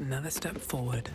Another step forward.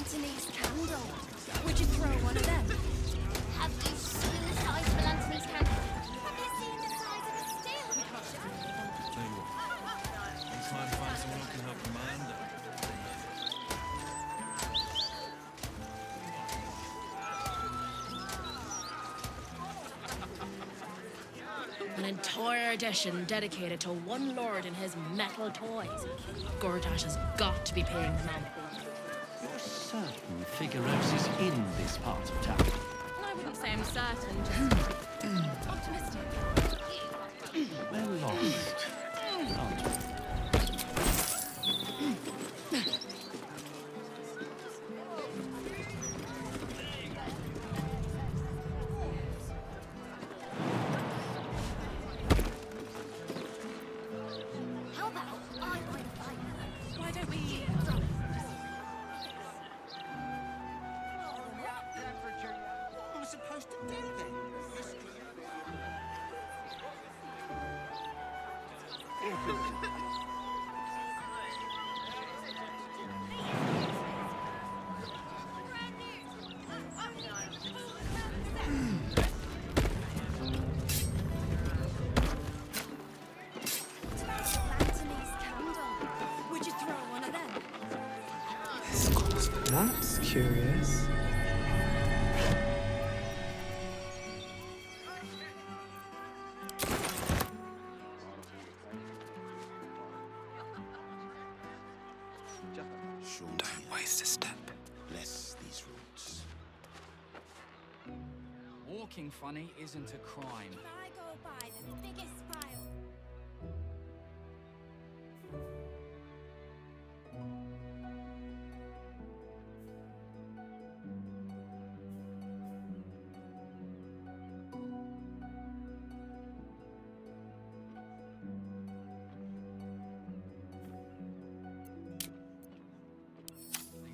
Anthony's candle. Would you throw one of them? Have you seen the size of Anthony's candle? Have you seen the size of a steel crusher? Tell you what, I'm trying to find someone who can help Amanda. An entire edition dedicated to one lord and his metal toys. Gordash has got to be paying them out. You're certain Figueros is in this part of town? I wouldn't say I'm certain, just optimistic. We're lost, aren't we? How about I find a fire? Why don't we... What am I supposed to do then? Anthony's candle. Would you throw one of them? That's curious. Don't waste a step. Bless these roots. Walking funny isn't a crime. I go by the biggest smile.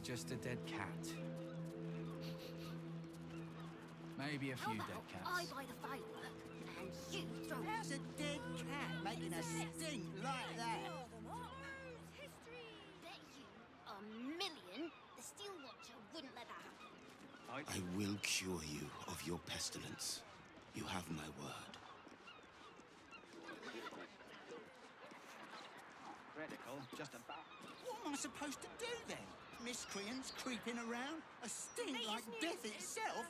just a dead cat. Maybe a How few about dead I cats. buy the firework and you throw How's a dead cat making a stink like that? Bet you $1,000,000 the Steel Watcher wouldn't let that happen. I will cure you of your pestilence. You have my word. Critical, just about. What am I supposed to do then? Miscreants creeping around? A stink like death itself?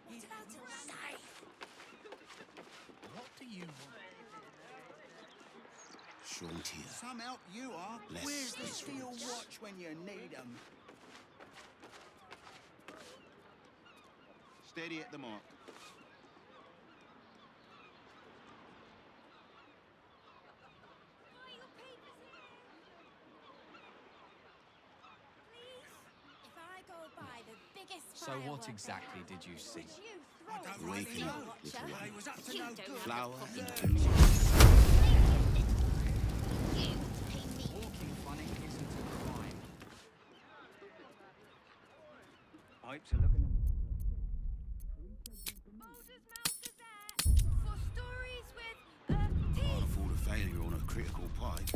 What about it, Randy? What do you want? Shauntia. Some help you are. Bless Where's the these Steel roots. Watch when you need 'em? Steady at the mark. If I go by the biggest So what firework exactly there, did you see? would you I throw don't it? really Awaken, know. little But one. he was up to You no don't good. have Flower the and fucking bloom. You pay me. Walking funny isn't a crime. Pipes are looking. For stories with Can't teeth. afford a failure on a critical pipe.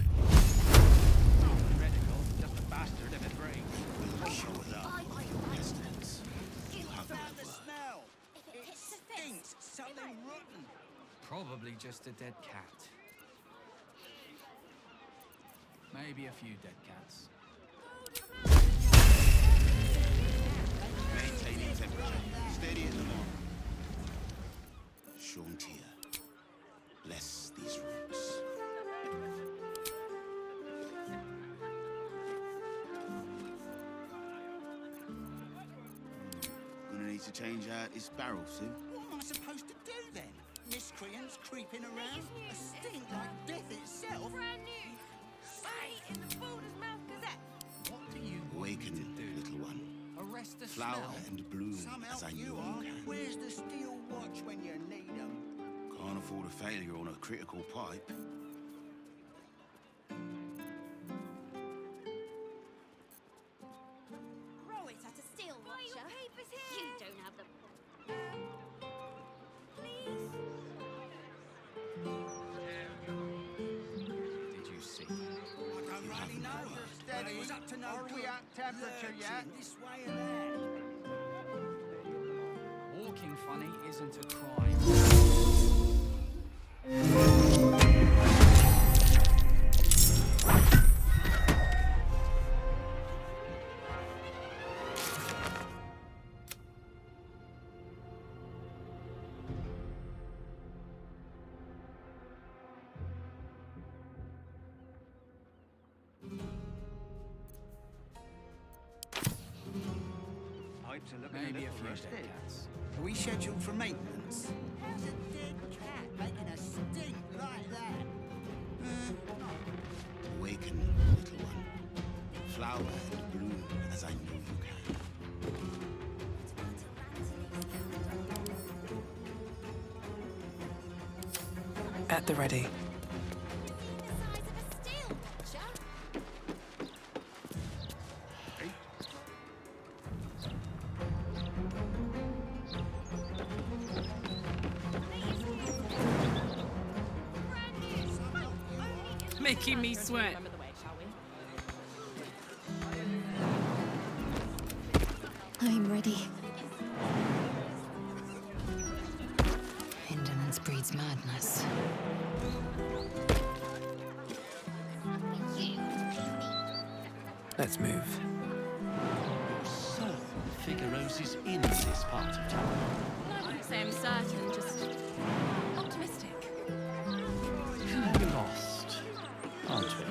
Critical, just a bastard if it breaks. Will cure you I buy of the your firework. pestilence. You have my Found the word. smell. If it It hits a stinks. fist, Something rotten. Probably just a dead cat. Maybe a few dead cats. Maintaining temperature. Steady at the mark. Shauntia. Bless these roots. Gonna need to change out this barrel soon. What am I supposed to do then? Miscreants creeping around? A stink like death itself? Brand new. Straight in the Balder's Mouth Gazette. What do you want me Awaken, to do? little one. Arrest the Flower smell? and bloom Some as I help know you you are. can. Where's the Steel Watch when you need 'em? Can't afford a failure on a critical pipe. Throw it at a Steel Watcher. You don't have the. Did you see? I don't really know. But he was up to no good. Lurching this way and that. Walking funny isn't a crime. Pipes are looking Maybe a little few rusted. dead cats. Are we scheduled for maintenance? How's a dead cat making a stink like that? Awaken, little one. Flower and bloom as I know you can. At the ready. The size of a Steel Watcher. Brand new. Making me sweat. Remember the way, shall we? I'm ready. Indolence breeds madness. You pay me. Let's move. So, Figaro's is in this part of town. I wouldn't say I'm certain, just optimistic. We're lost, aren't we?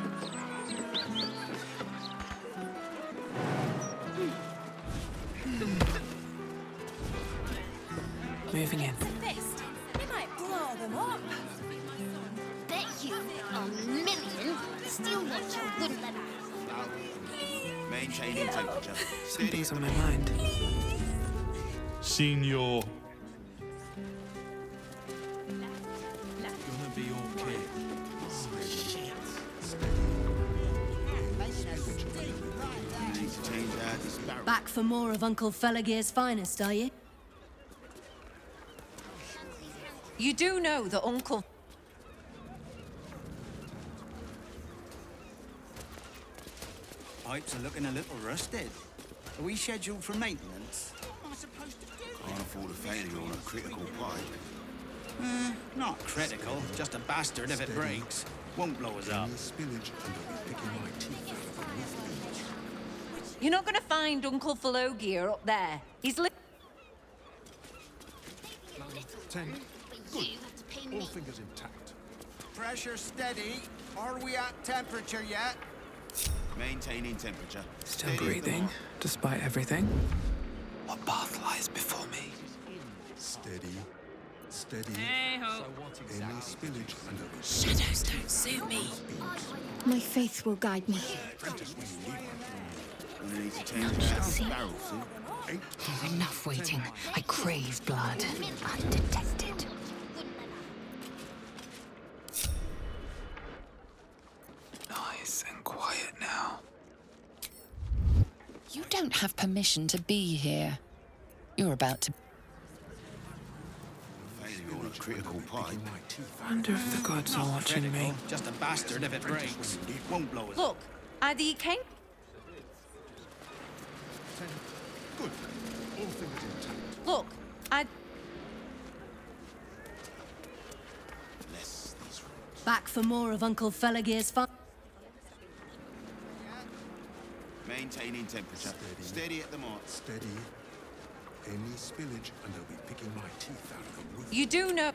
Moving in. The fist. It might blow them up. Bet you $1,000,000 the Steel Watcher wouldn't let that happen. Flower and bloom. Maintaining temperature. Steady at Something's the on my mark. mind. Signor. Gonna be okay. Making a stink like that. Need to change out is barrel. Back for more of Uncle Felagir's finest, are you? You do know that Uncle... Pipes are looking a little rusted. Are we scheduled for maintenance? What am I supposed to do? Can't afford a failure on a critical pipe. Not critical, just a bastard if it breaks. Won't blow us up. You're not gonna find Uncle Felagir up there. He's li... 10. But you have to pay me. Fingers intact. Pressure steady. Are we at temperature yet? Maintaining temperature. Still Steady at the breathing, mark. despite everything. What path lies before me? Steady. Steady. Hey-ho. Any spillage under the Shadows don't suit me. My faith will guide me. We need to change out the barrel soon. Enough waiting. I crave blood. Undetected. Nice and quiet now. You don't have permission to be here. You're about to... Failure on a critical pipe. Wonder if the gods are watching me. Just a bastard if it breaks. Won't blow us up. Look, either you came... Good. All fingers intact. Look, I... Bless these rooms. Back for more of Uncle Felagir's finest. Maintaining temperature. Steady at the mark. Steady. Any spillage and they'll be picking my teeth out of the roof. You do know...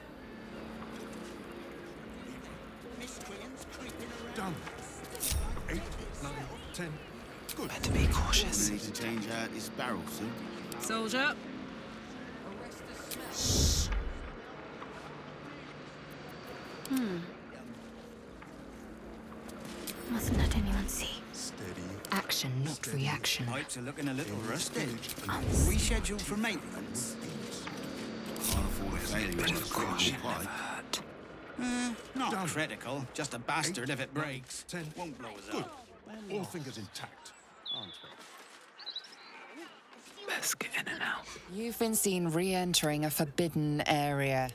Miscreants creeping around. Done. 8, 9, 10. Good. Better be cautious. We need to change out this barrel soon. Soldier. Mustn't let anyone see. Steady. Action, not reaction. Pipes are looking a little rusted. Spillage Are and we scheduled for maintenance? can't afford a failure on a critical Caution never pipe. hurt. Not Done. critical, just a bastard if it 9, breaks. 10. Won't blow us Good. up. All fingers intact. Best get in and out. You've been seen re-entering a forbidden area.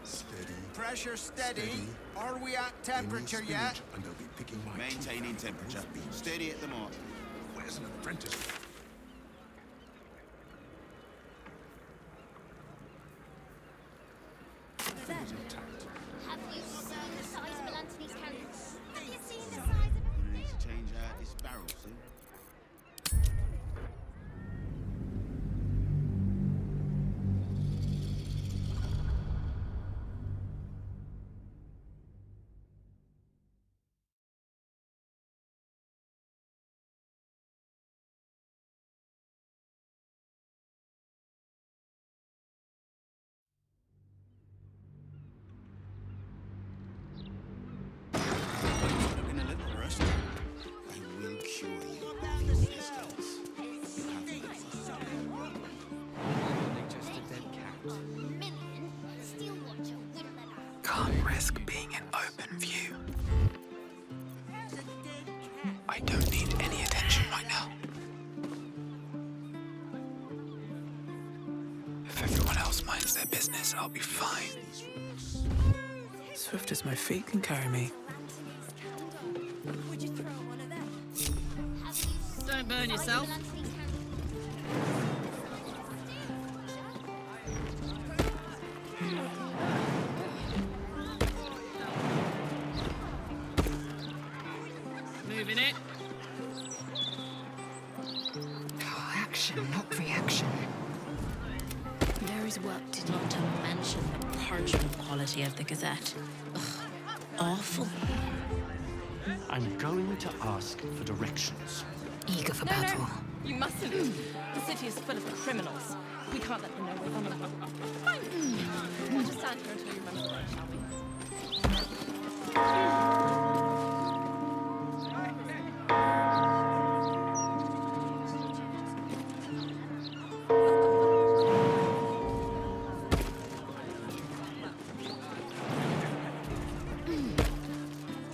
Steady. Pressure steady. Steady. Are we at Any temperature yet? spillage and they'll be picking my teeth. Maintaining temperature. Steady at the mark. Where's an apprentice? Fingers intact. Have you seen the size of Anthony's candles? Have you seen the size of We need to change out this barrel soon. Looking a little rusty. I will cure you of your resistance. You have no Just a dead cat. million? Steel Watcher wouldn't let us. Can't risk being in open view. I don't need any attention right now. If everyone else minds their business, I'll be fine. Swift as my feet can carry me. Would you throw one of them? Have you Don't burn yourself. Anthony's candles? Moving it. Action, not reaction. There is work to do. Not to mention the parchment quality of the Gazette. Ugh, awful. I'm going to ask for directions. Eager for battle. You mustn't. The city is full of criminals. We can't let them know we're vulnerable. Fine. We'll just stand here until you remember the way, shall we?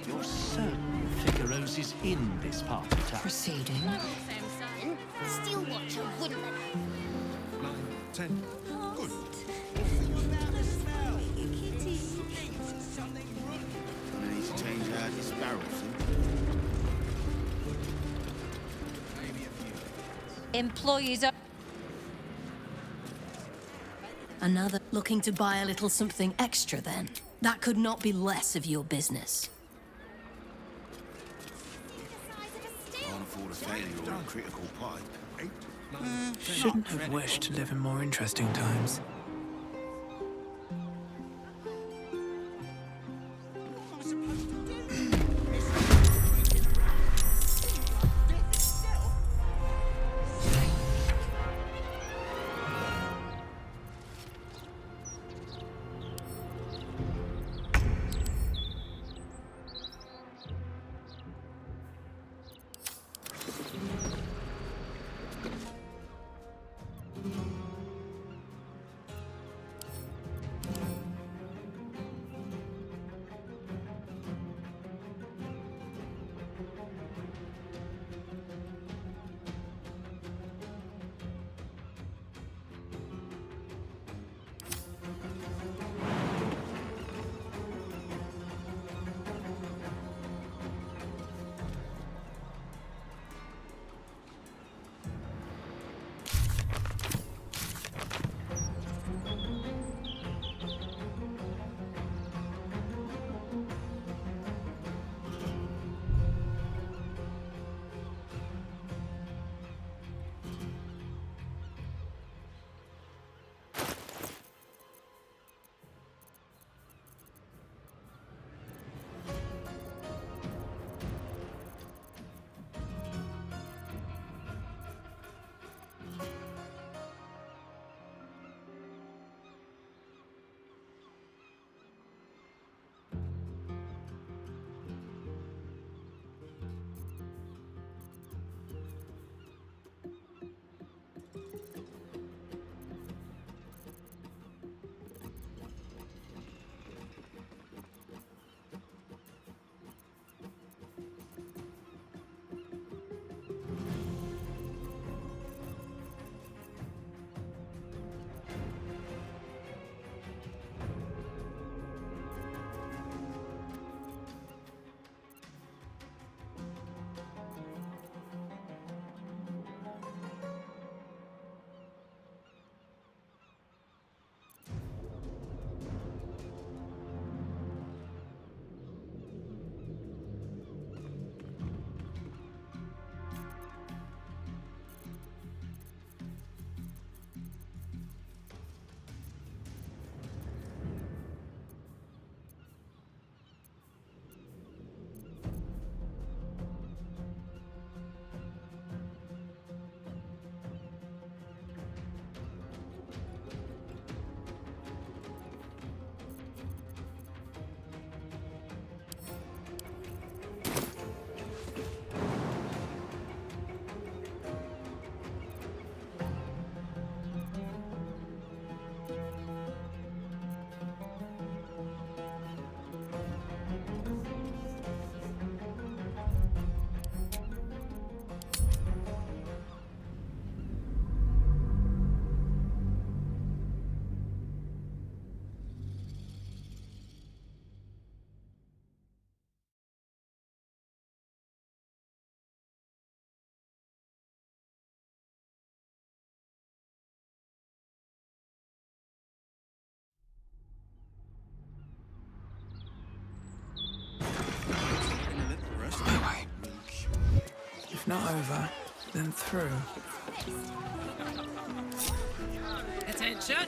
You're certain Figaro's is in this part of town. Proceeding. Steel Watcher wouldn't let 9, 10. Good. I need to change out his barrels. Employees are. Another looking to buy a little something extra then. That could not be less of your business. Can't afford a failure or a critical pipe. 8, 9, 10. Shouldn't have wished to live in more interesting times. What am I supposed to do? If not over, then through. Attention!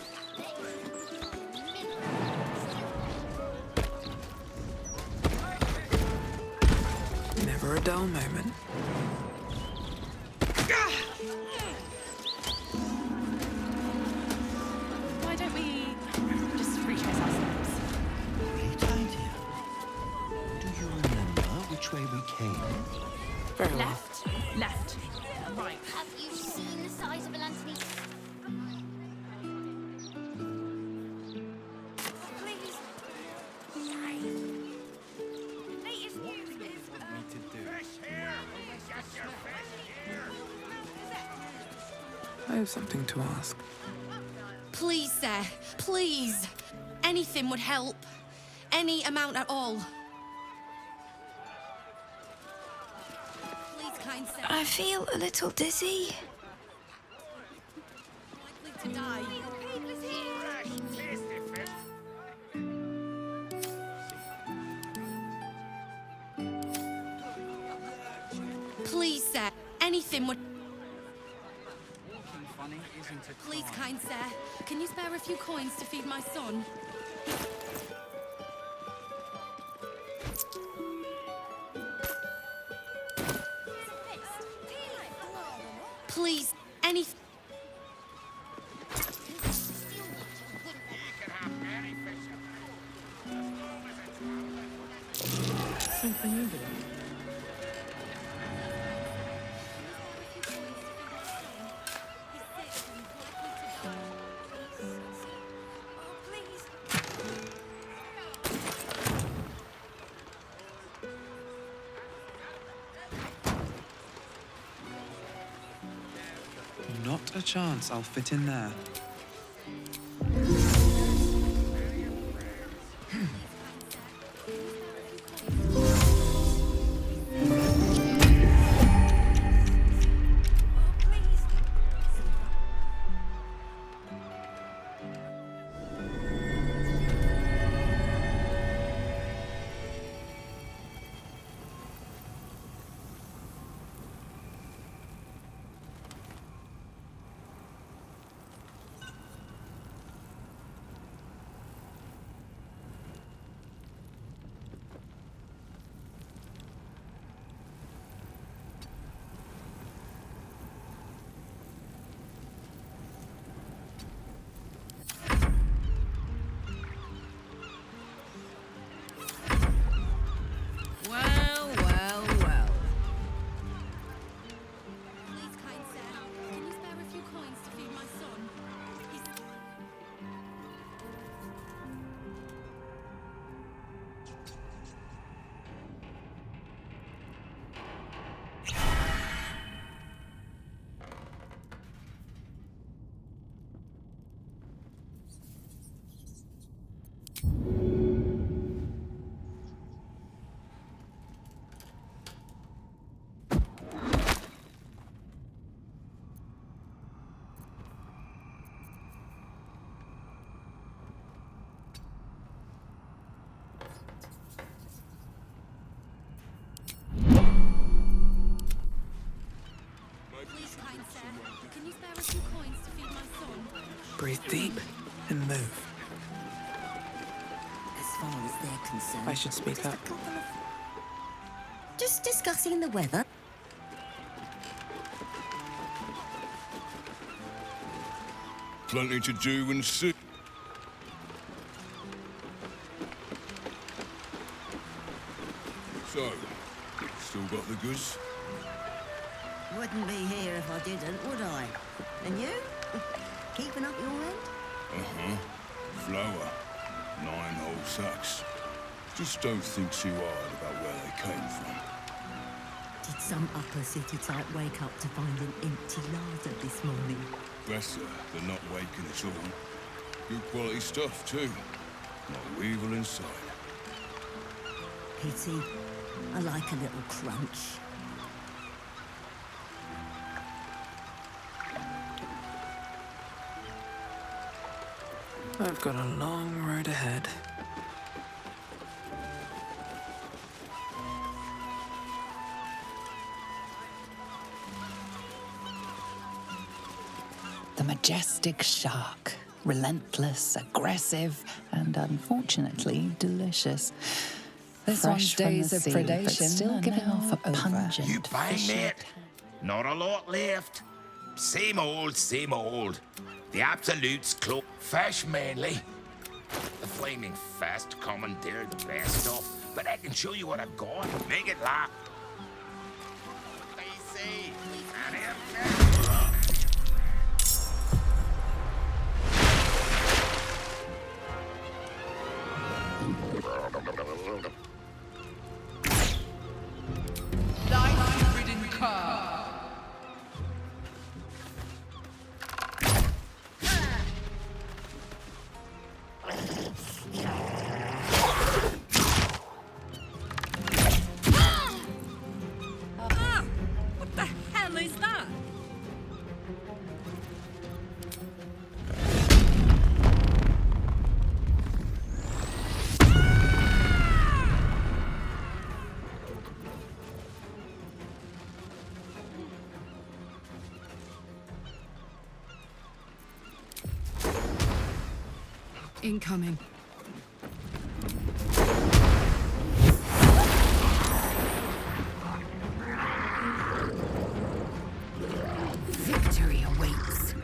Never a dull moment. Why don't we just retrace our steps? Great idea. Do you remember which way we came? Very well. Left, left, right. Have you seen the size of Anthony's? Please. Sorry. Latest news is, Me to do. I have something to ask. Please, sir. Please. Anything would help. Any amount at all. Please, kind sir. I feel a little dizzy. Likely to die. Please, sir. Anything would... Funny isn't a Please, kind sir. Can you spare a few coins to feed my son? Please, any... Something over there. Not a chance I'll fit in there. Well, well, well. Please, kind sir. Can you spare a few coins to feed my son? Please, kind sir. Can you spare a few coins to feed my son? Breathe deep and move. As far as they're concerned, I should speak up. Just discussing the weather. Plenty to do and see. So, still got the goods? Wouldn't be here if I didn't, would I? And you? Keeping up your end? Uh-huh. Flour. 9 whole sacks. Just don't think too hard about where they came from. Did some upper city type wake up to find an empty larder this morning? Better than not waking at all. Good quality stuff, too. Not a weevil inside. Pity. I like a little crunch. I've got a long road ahead. The majestic shark. Relentless, aggressive, and unfortunately delicious. This one's days of predation, but still giving off a pungent, You bang, fishy mate. Not a lot left. Same old, same old. The absolutes cloak. Fish mainly. The flaming fest commandeered the best stuff, but I can show you what I've got. Make it laugh. Easy. And Life-ridden car. Incoming. Victory awaits.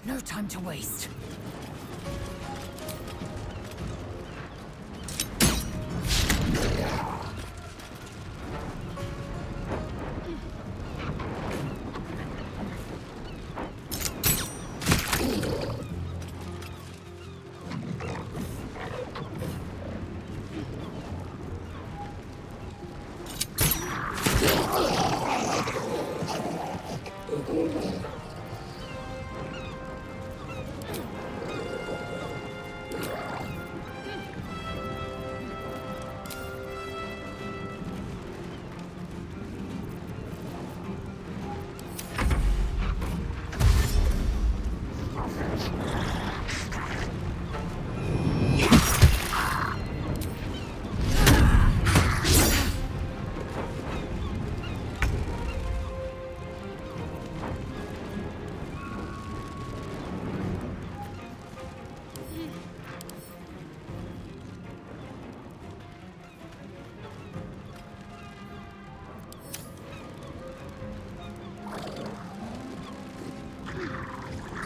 No time to waste.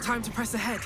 Time to press ahead.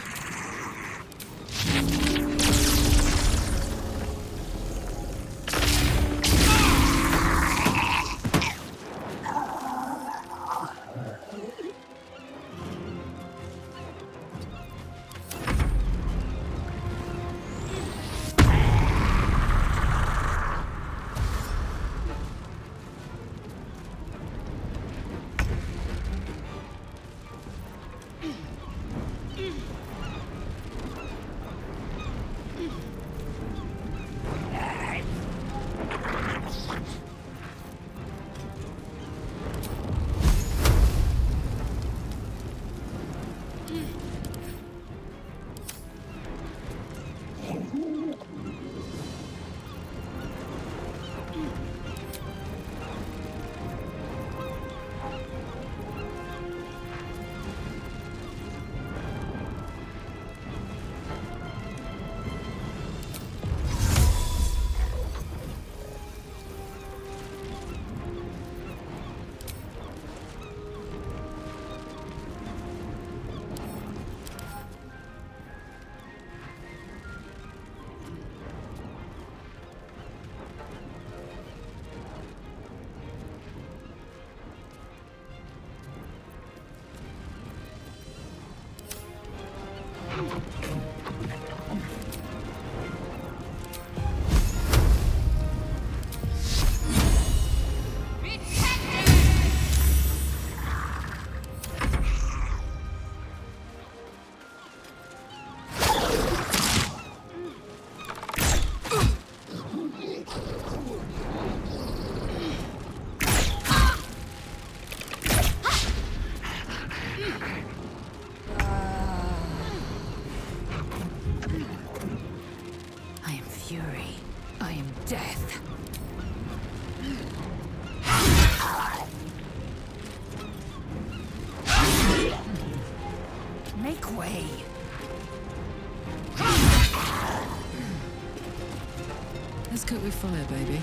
Let's cook with fire, baby.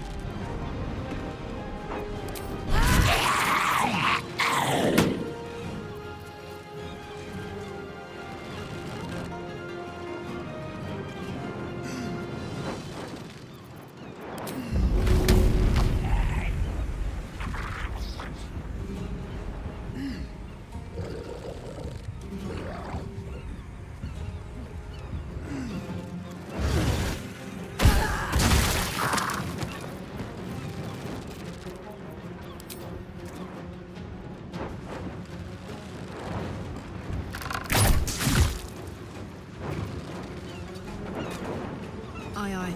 Aye, aye.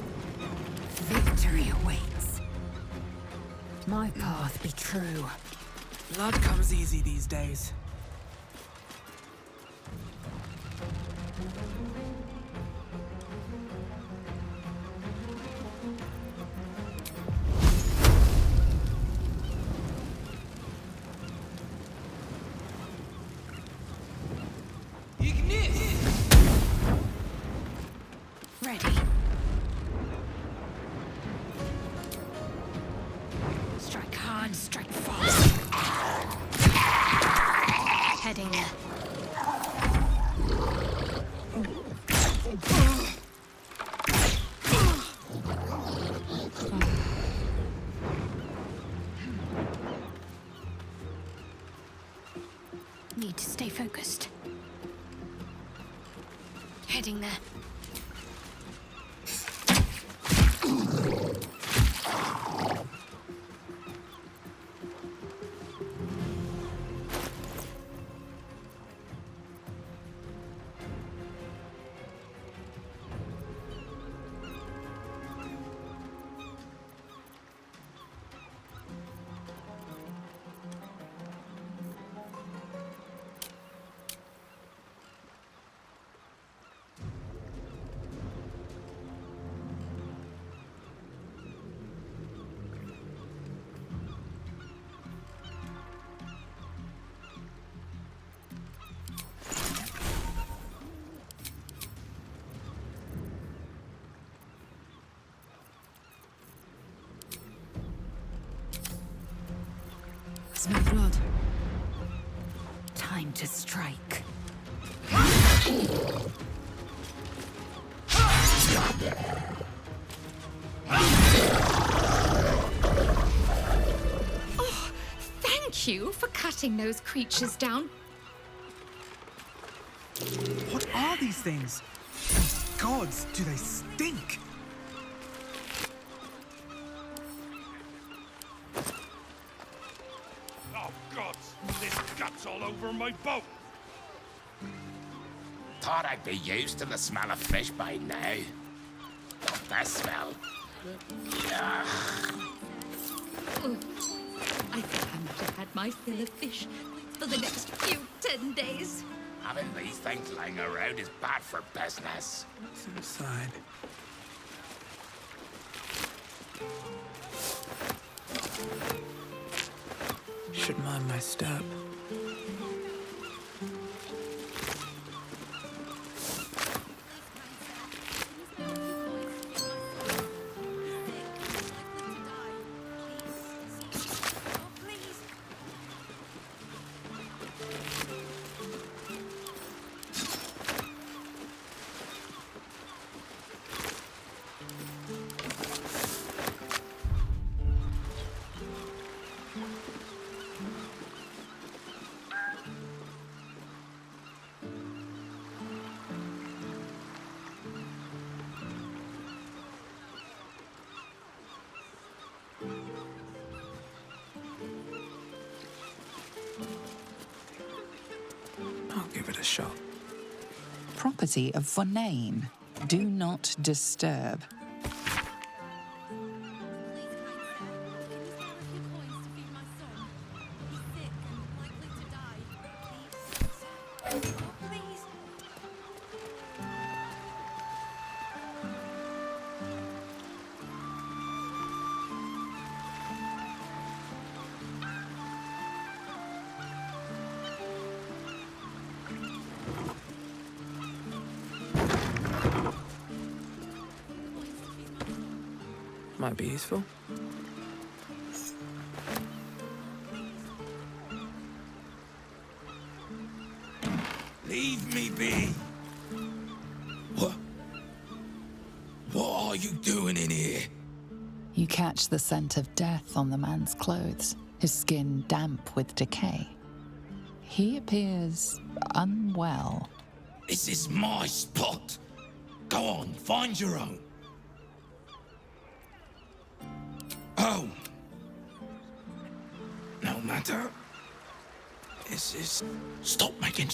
Victory awaits. My path be true. Blood comes easy these days. Heading there. Need to stay focused. Heading there. Smell blood. Time to strike. Oh, thank you for cutting those creatures down. What are these things? And gods, do they stink? Oh, gods! This gut's all over my boat! Thought I'd be used to the smell of fish by now. Not that smell. Ugh. I think I might have had my fill of fish for the next few 10 days. Having these things lying around is bad for business. What's inside? Should mind my step. I'll give it a shot. Property of Vonane. Do not disturb. Might be useful. Leave me be! What? What are you doing in here? You catch the scent of death on the man's clothes, his skin damp with decay. He appears unwell. This is my spot. Go on, find your own. Oh. No matter. This is... Stop making...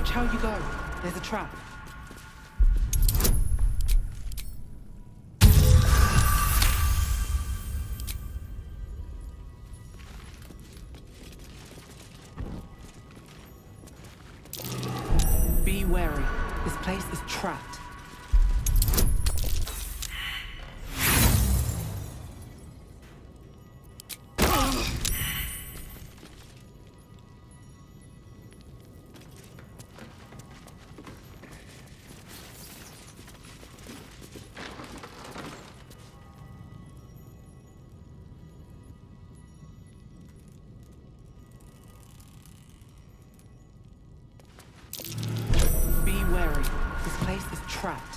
Watch how you go. There's a trap. Be wary. This place is trapped. Be wary. This place is trapped.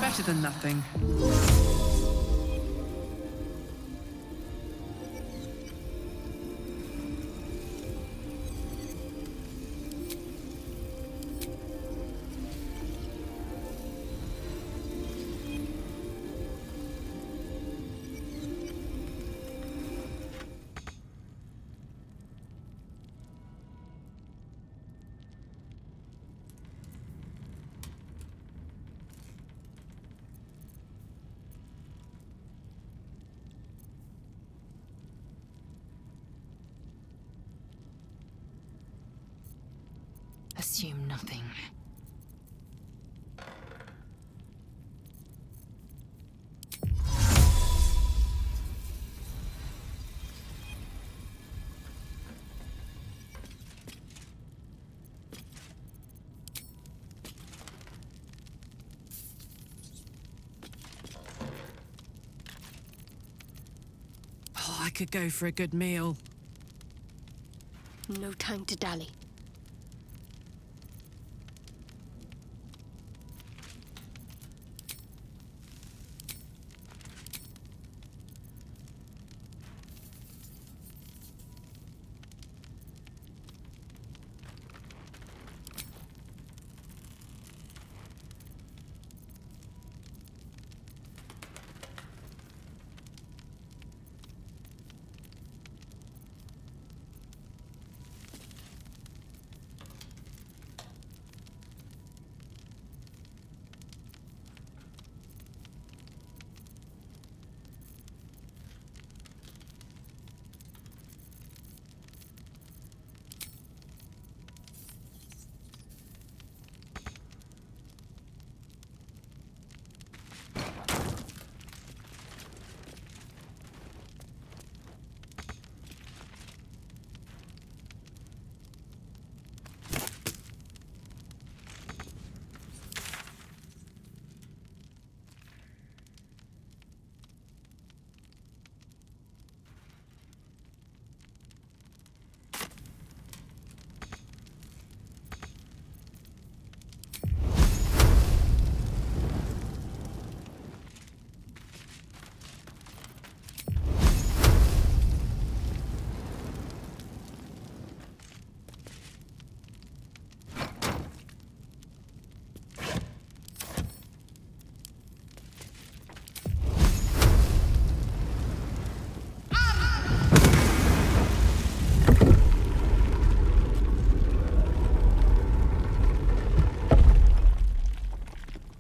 Better than nothing. Assume nothing. Oh, I could go for a good meal. No time to dally.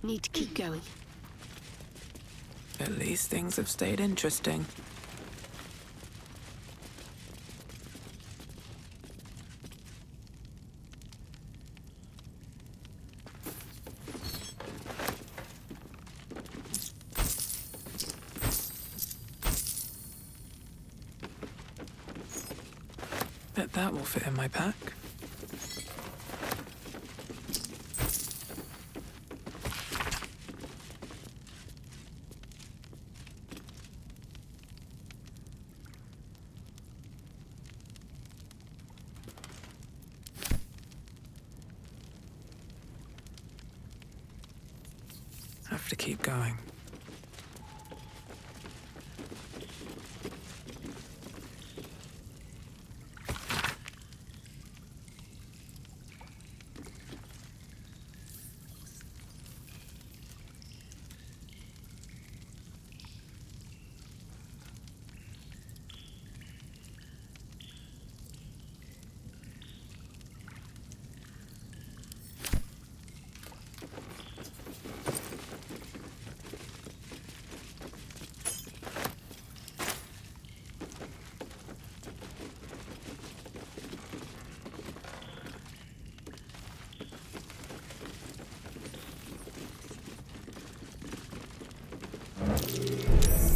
Need to keep going. At least things have stayed interesting. That will fit in my pack. Have to keep going.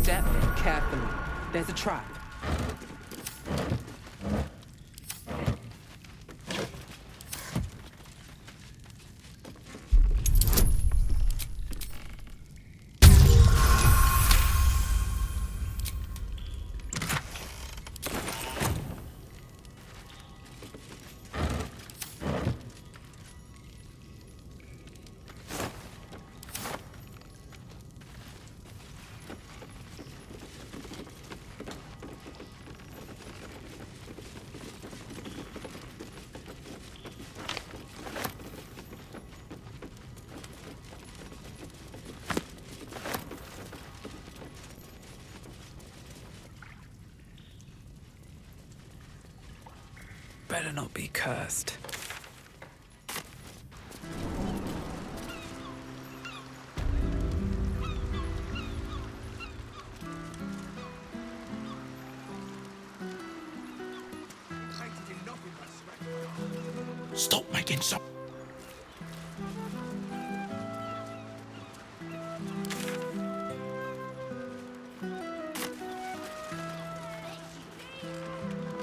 Step carefully. There's a trap. Better not be cursed. Stop making so.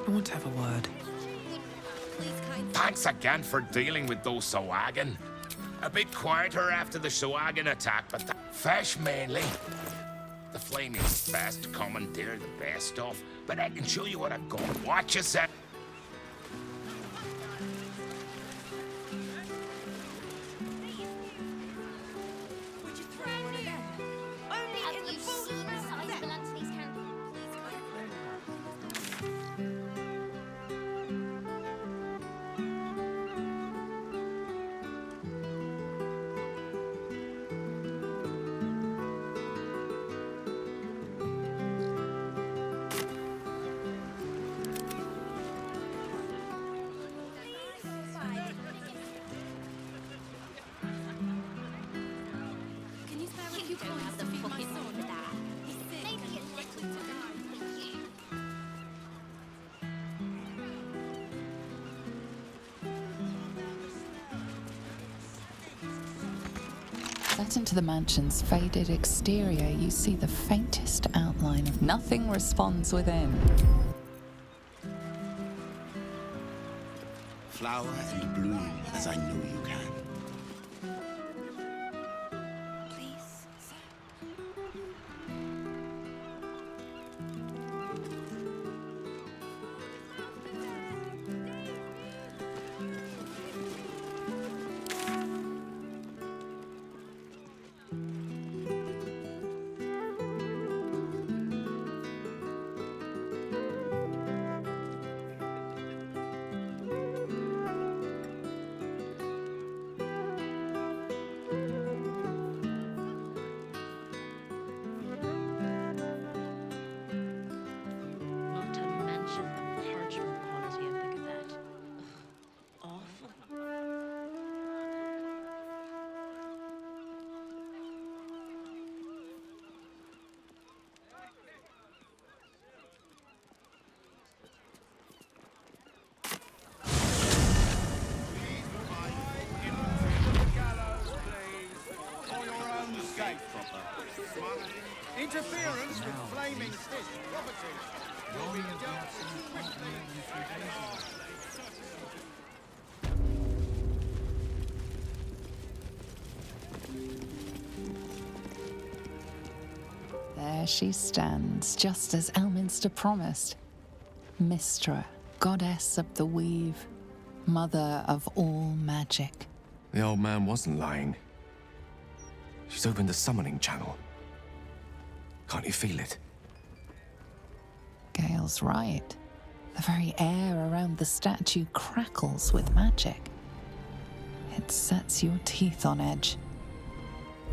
I want to have a word. Thanks again for dealing with those Sawagan. A bit quieter after the Sawagan attack, but fish mainly. The flaming fast commandeer the best stuff, but I can show you what I've got. Watch yourself. Set into the mansion's faded exterior, you see the faintest outline of nothing responds within. Flower and bloom as I know you can. Not to mention the parchment quality of the gazette. Awful. Interference with flaming fist property will be dealt with quickly. there she stands, just as Elminster promised. Mystra, goddess of the weave, mother of all magic. The old man wasn't lying. She's opened the summoning channel. Can't you feel it? Gale's right. The very air around the statue crackles with magic. It sets your teeth on edge.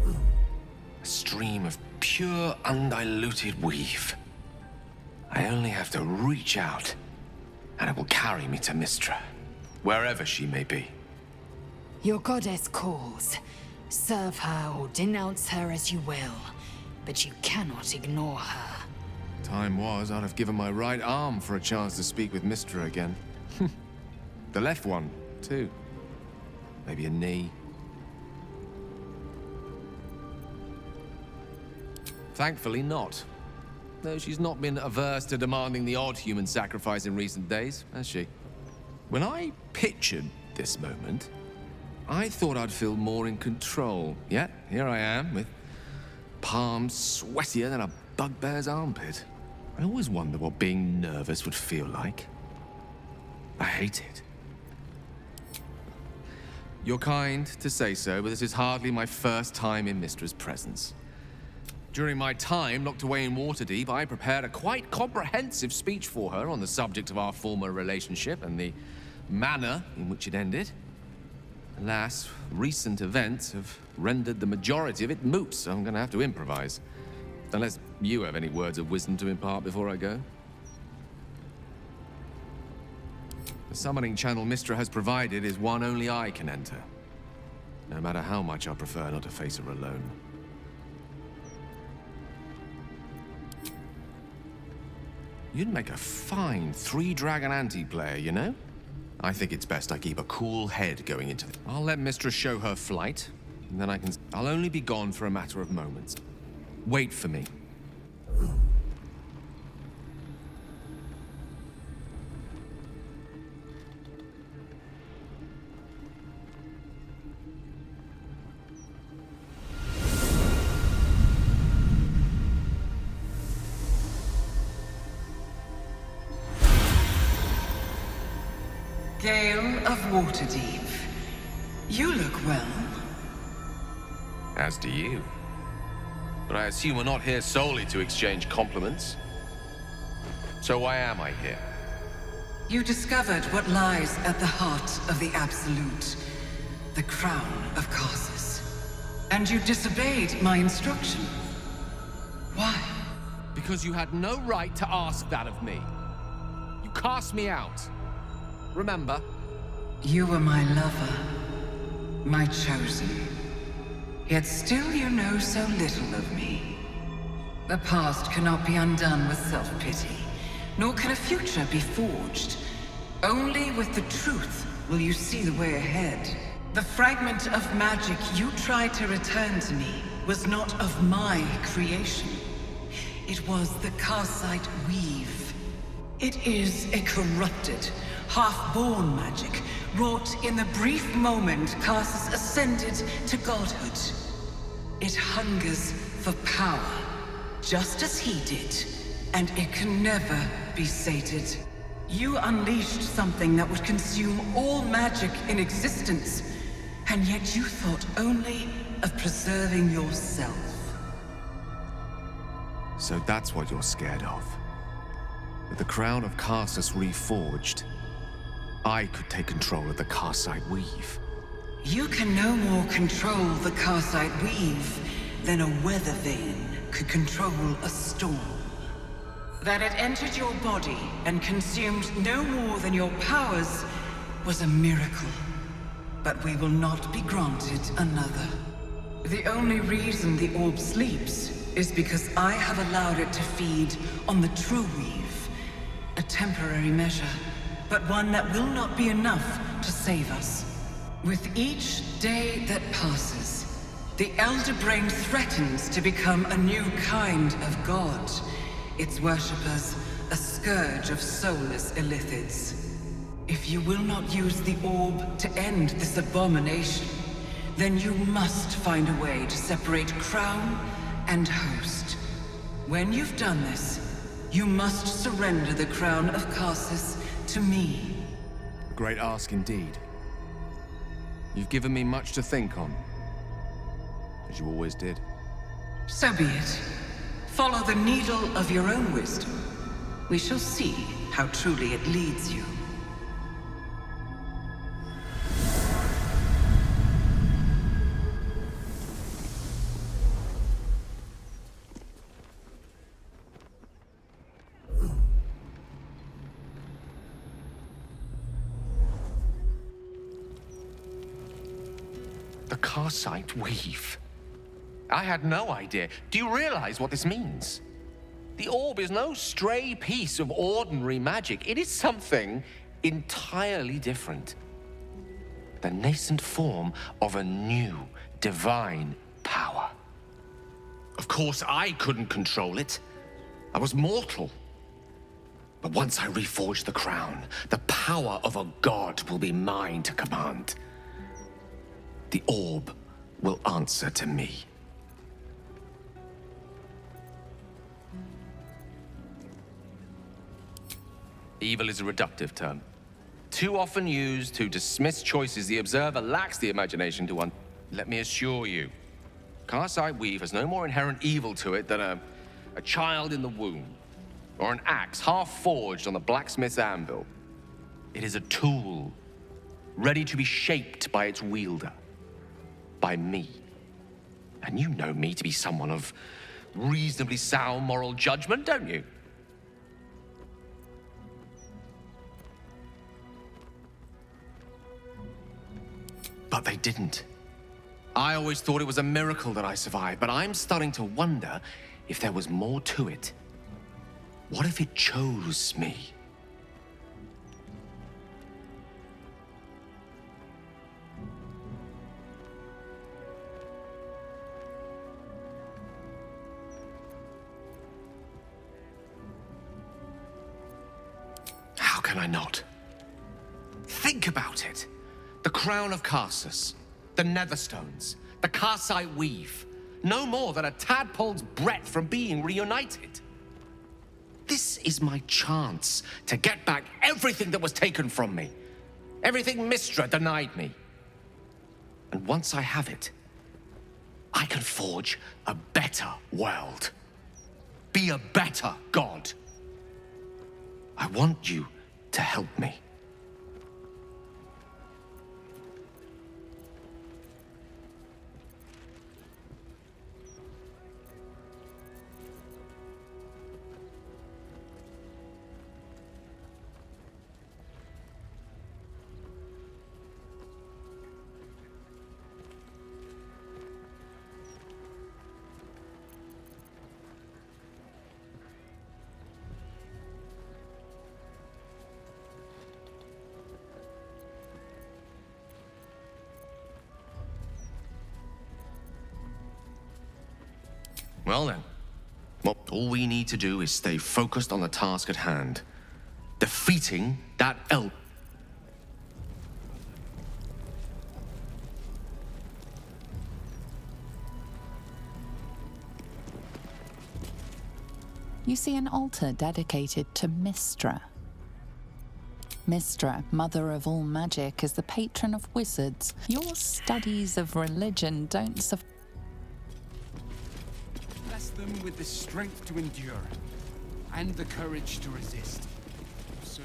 A stream of pure, undiluted weave. I only have to reach out, and it will carry me to Mystra, wherever she may be. Your goddess calls. Serve her or denounce her as you will, but you cannot ignore her. Time was, I'd have given my right arm for a chance to speak with Mystra again. The left one, too. Maybe a knee. Thankfully not. Though she's not been averse to demanding the odd human sacrifice in recent days, has she? When I pictured this moment, I thought I'd feel more in control. Yet, here I am, with palms sweatier than a bugbear's armpit. I always wonder what being nervous would feel like. I hate it. You're kind to say so, but this is hardly my first time in Mystra's presence. During my time locked away in Waterdeep, I prepared a quite comprehensive speech for her on the subject of our former relationship and the manner in which it ended. Alas, recent events have rendered the majority of it moot, so I'm gonna have to improvise. Unless you have any words of wisdom to impart before I go. The summoning channel Mystra has provided is one only I can enter. No matter how much I prefer not to face her alone. You'd make a fine three-dragon anti-player, you know? I think it's best I keep a cool head going into it. I'll let Mystra show her flight, and then I'll only be gone for a matter of moments. Wait for me. Gale of Waterdeep, you look well. As do you. But I assume we're not here solely to exchange compliments. So why am I here? You discovered what lies at the heart of the Absolute, the crown of Karsus. And you disobeyed my instruction. Why? Because you had no right to ask that of me. You cast me out. Remember? You were my lover, my chosen. Yet still you know so little of me. The past cannot be undone with self-pity, nor can a future be forged. Only with the truth will you see the way ahead. The fragment of magic you tried to return to me was not of my creation. It was the Karsite weave. It is a corrupted, half-born magic, wrought in the brief moment Karsus ascended to godhood. It hungers for power, just as he did, and it can never be sated. You unleashed something that would consume all magic in existence, and yet you thought only of preserving yourself. So that's what you're scared of. With the crown of Karsus reforged, I could take control of the Karsite weave. You can no more control the Karsite weave than a weather vane could control a storm. That it entered your body and consumed no more than your powers was a miracle. But we will not be granted another. The only reason the orb sleeps is because I have allowed it to feed on the true weave. A temporary measure, but one that will not be enough to save us. With each day that passes, the Elder Brain threatens to become a new kind of god. Its worshippers, a scourge of soulless illithids. If you will not use the orb to end this abomination, then you must find a way to separate crown and host. When you've done this, you must surrender the crown of Karsus to me. A great ask indeed. You've given me much to think on, as you always did. So be it. Follow the needle of your own wisdom. We shall see how truly it leads you. The Karsite weave. I had no idea. Do you realize what this means? The orb is no stray piece of ordinary magic. It is something entirely different. The nascent form of a new divine power. Of course, I couldn't control it. I was mortal. But once I reforge the crown, the power of a god will be mine to command. The orb will answer to me. Evil is a reductive term, too often used to dismiss choices the observer lacks the imagination to Let me assure you, Karsite weave has no more inherent evil to it than a child in the womb, or an axe half forged on the blacksmith's anvil. It is a tool, ready to be shaped by its wielder, by me. And you know me to be someone of reasonably sound moral judgment, don't you? But they didn't. I always thought it was a miracle that I survived, but I'm starting to wonder if there was more to it. What if it chose me? How can I not? Think about it. The crown of Karsus, the Netherstones, the Karsite weave, no more than a tadpole's breadth from being reunited. This is my chance to get back everything that was taken from me, everything Mystra denied me. And once I have it, I can forge a better world, be a better god. I want you to help me. Well then, all we need to do is stay focused on the task at hand. Defeating that elf. You see an altar dedicated to Mystra. Mystra, mother of all magic, is the patron of wizards. Your studies of religion don't suffice. Bless them with the strength to endure and the courage to resist. So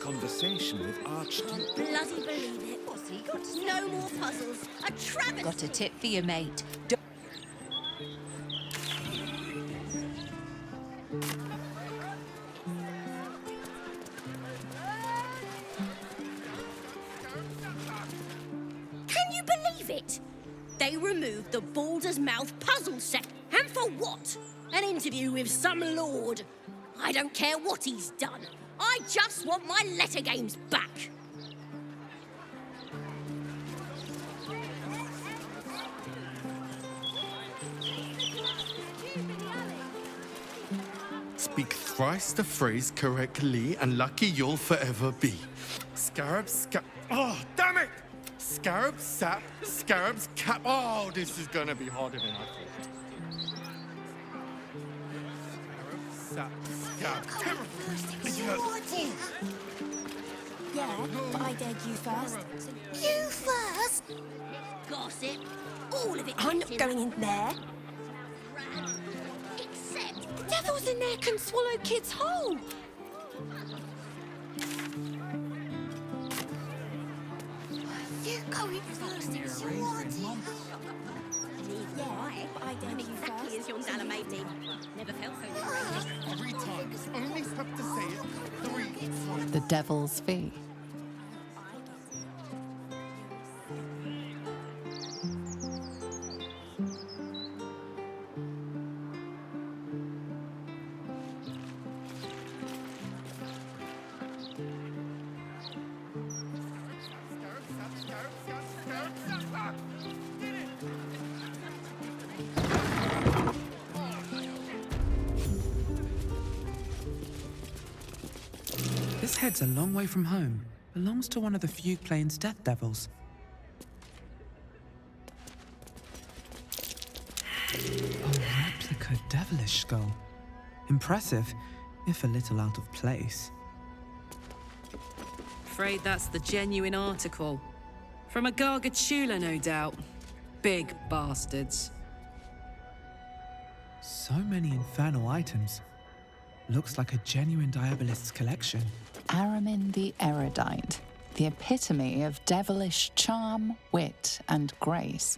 conversation with Archduke. Bloody believe it. What's he got to say? No more puzzles. A travesty. Got a tip for you, mate. Can you believe it? They removed the Baldur's Mouth puzzle set. And for what? An interview with some lord. I don't care what he's done. I just want my letter games back. Speak thrice the phrase correctly, and lucky you'll forever be. Oh, damn it! Scarab sap, scarab's cap. Oh, this is gonna be harder than I thought. Scarab sap, scarab. Yeah, but I dared you first. You first? Gossip. All of it. I'm not going in there. Except devils in there can swallow kids whole. You going first, it's your idea. Yeah, but I dared you first. As young Dalla made me. Never felt so Three times. Only have to say it 3 times. The Devil's Fee. This head's a long way from home. Belongs to one of the few plains death devils. A replica devilish skull. Impressive, if a little out of place. Afraid that's the genuine article. From a Gargatula, no doubt. Big bastards. So many infernal items. Looks like a genuine Diabolist's collection. Aramin the Erudite, the epitome of devilish charm, wit, and grace.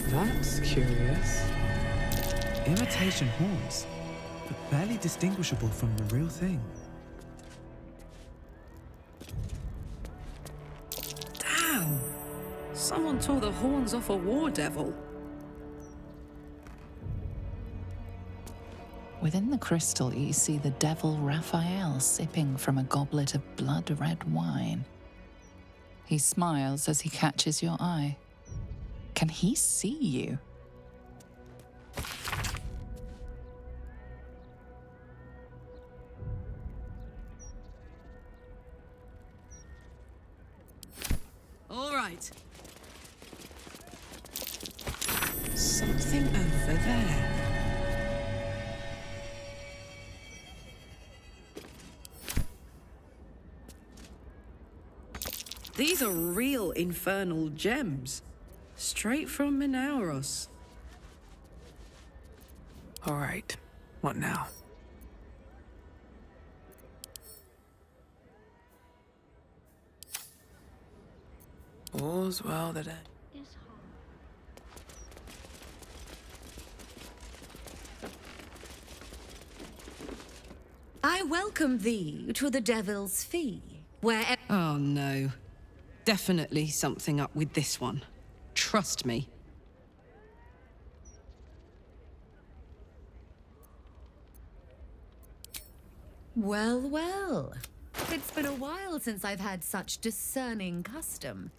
That's curious. Imitation horns, but barely distinguishable from the real thing. Damn! Someone tore the horns off a war devil. Within the crystal, you see the devil Raphael sipping from a goblet of blood-red wine. He smiles as he catches your eye. Can he see you? All right. Something over there. These are real infernal gems. Straight from Minauros. All right, what now? All's well that ends. I welcome thee to the Devil's Fee. where... Oh no. Definitely something up with this one. Trust me. Well, well. It's been a while since I've had such discerning custom.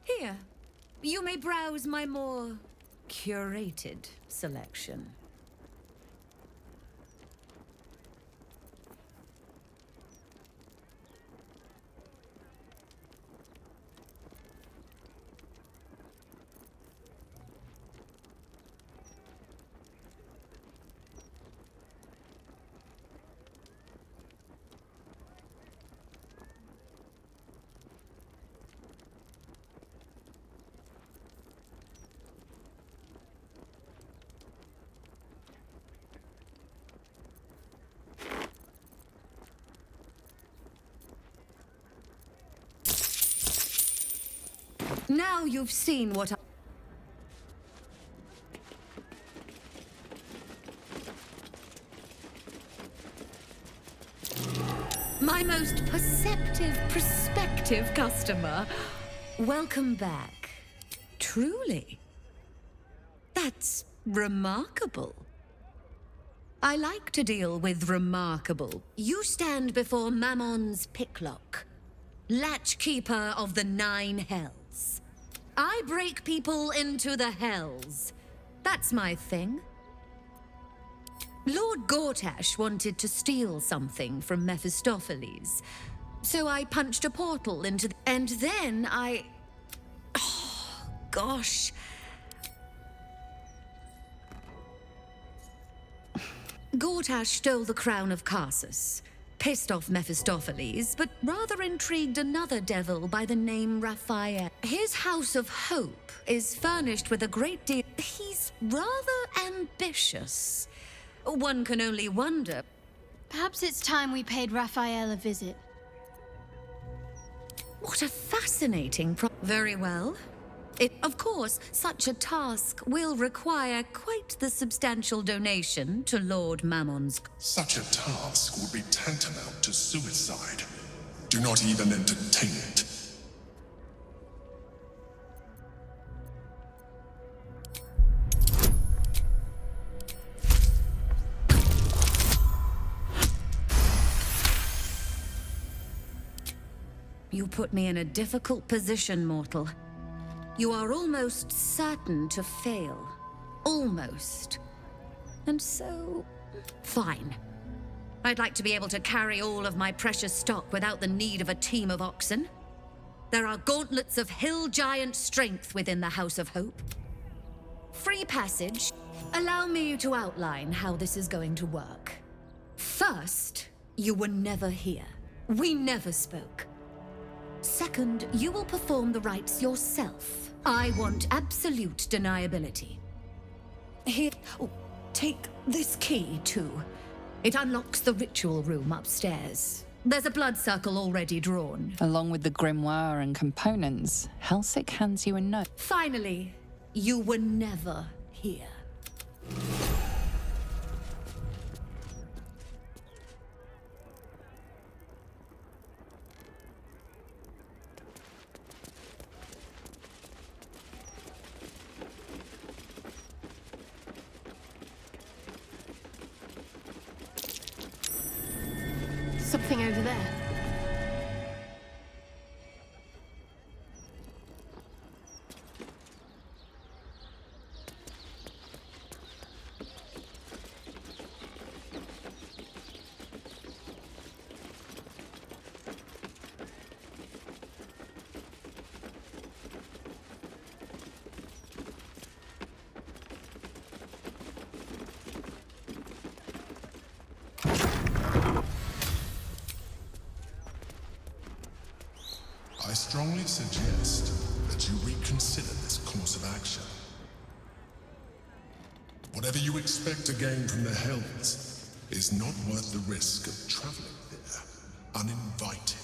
Here, you may browse my more curated selection. Now you've seen what I... My most prospective customer. Welcome back. Truly. That's remarkable. I like to deal with remarkable. You stand before Mammon's picklock, latchkeeper of the 9 hells. I break people into the hells. That's my thing. Lord Gortash wanted to steal something from Mephistopheles, so I punched a portal into and then I... Oh, gosh. Gortash stole the crown of Carsus, pissed off Mephistopheles, but rather intrigued another devil by the name Raphael. His House of Hope is furnished with a great deal. He's rather ambitious. One can only wonder. Perhaps it's time we paid Raphael a visit. What a fascinating Very well. Of course, such a task will require quite the substantial donation to Lord Mammon's... Such a task would be tantamount to suicide. Do not even entertain it. You put me in a difficult position, mortal. You are almost certain to fail. Almost. And so... Fine. I'd like to be able to carry all of my precious stock without the need of a team of oxen. There are gauntlets of hill giant strength within the House of Hope. Free passage. Allow me to outline how this is going to work. First, you were never here. We never spoke. Second, you will perform the rites yourself. I want absolute deniability. Here, take this key, too. It unlocks the ritual room upstairs. There's a blood circle already drawn. Along with the grimoire and components, Helsik hands you a note. Finally, you were never here. Something over there. I strongly suggest that you reconsider this course of action. Whatever you expect to gain from the Hells is not worth the risk of traveling there uninvited.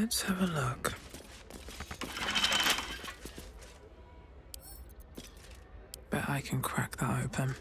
Let's have a look. Bet I can crack that open.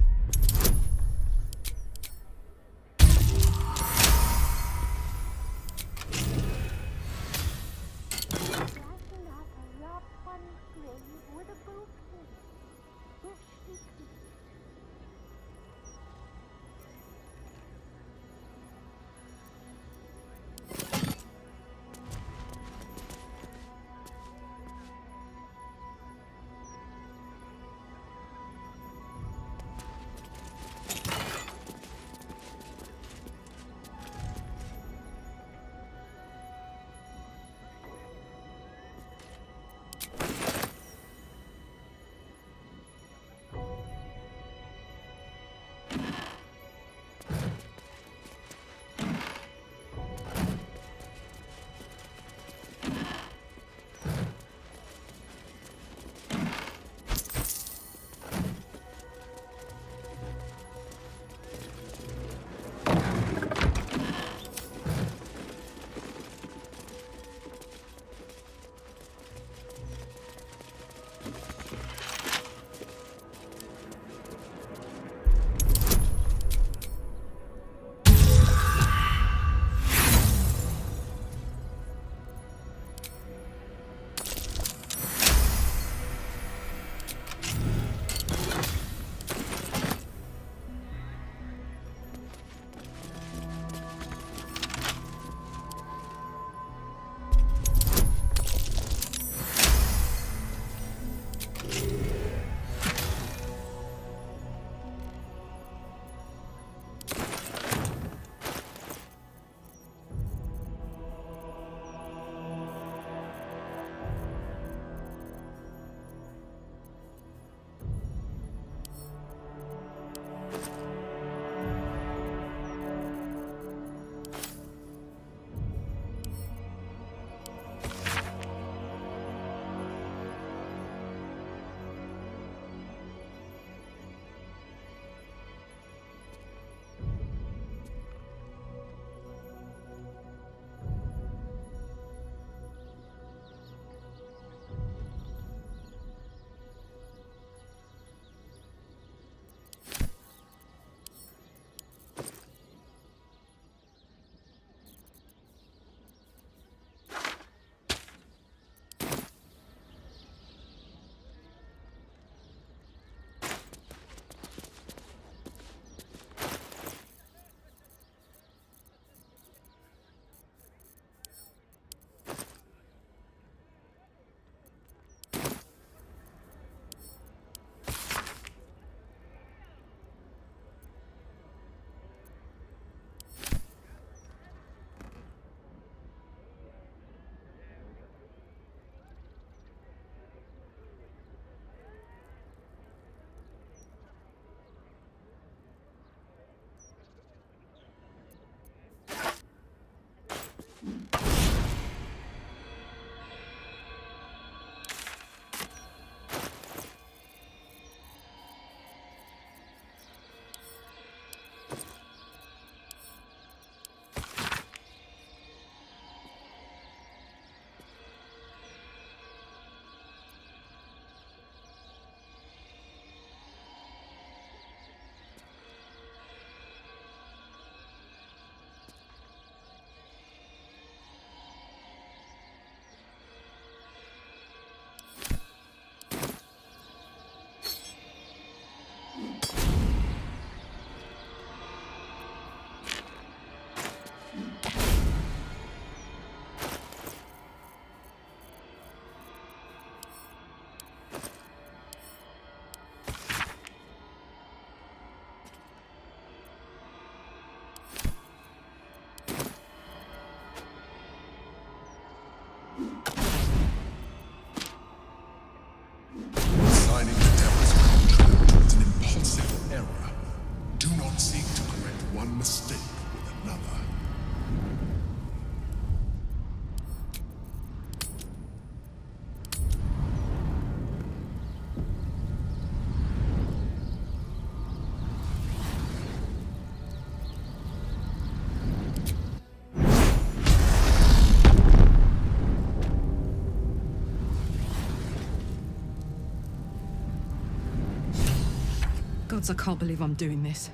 Gods, I can't believe I'm doing this.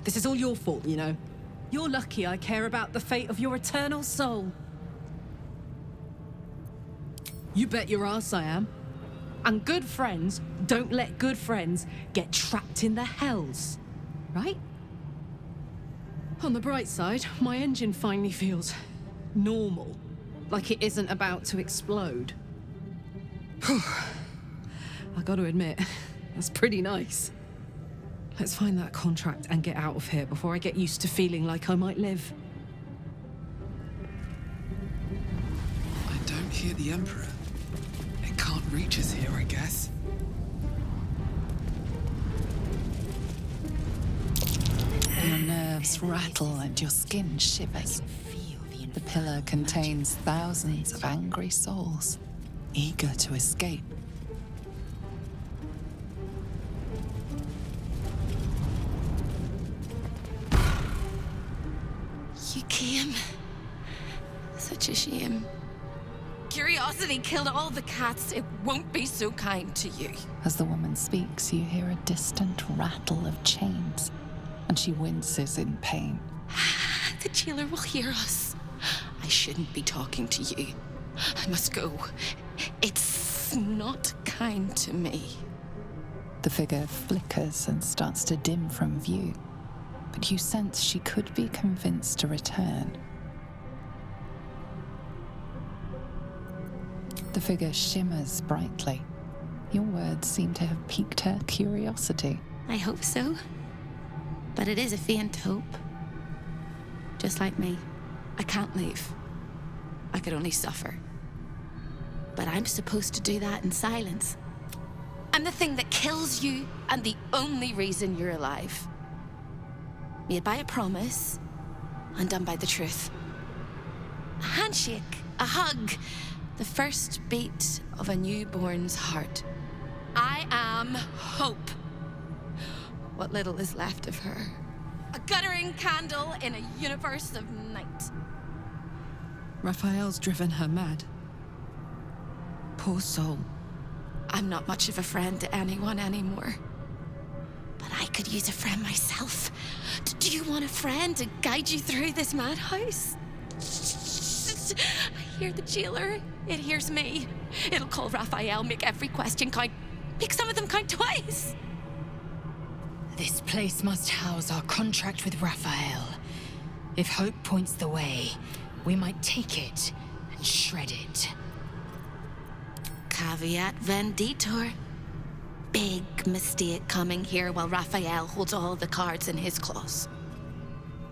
This is all your fault, you know. You're lucky I care about the fate of your eternal soul. You bet your ass I am. And good friends don't let good friends get trapped in the hells, right? On the bright side, my engine finally feels normal, like it isn't about to explode. I gotta admit, that's pretty nice. Let's find that contract and get out of here before I get used to feeling like I might live. I don't hear the Emperor. It can't reach us here, I guess. Your nerves rattle and your skin shivers. The pillar contains thousands of angry souls, eager to escape. You came. Such a shame. Curiosity killed all the cats. It won't be so kind to you. As the woman speaks, you hear a distant rattle of chains, and she winces in pain. The jailer will hear us. I shouldn't be talking to you. I must go. It's not kind to me. The figure flickers and starts to dim from view, but you sense she could be convinced to return. The figure shimmers brightly. Your words seem to have piqued her curiosity. I hope so. But it is a faint hope. Just like me. I can't leave. I could only suffer. But I'm supposed to do that in silence. I'm the thing that kills you and the only reason you're alive. Made by a promise, undone by the truth. A handshake, a hug, the first beat of a newborn's heart. I am hope. What little is left of her. A guttering candle in a universe of night. Raphael's driven her mad. Poor soul. I'm not much of a friend to anyone anymore. But I could use a friend myself. Do you want a friend to guide you through this madhouse? I hear the jailer. It hears me. It'll call Raphael, make every question count. Make some of them count twice. This place must house our contract with Raphael. If hope points the way, we might take it and shred it. Caveat venditor. Big mistake coming here while Raphael holds all the cards in his claws.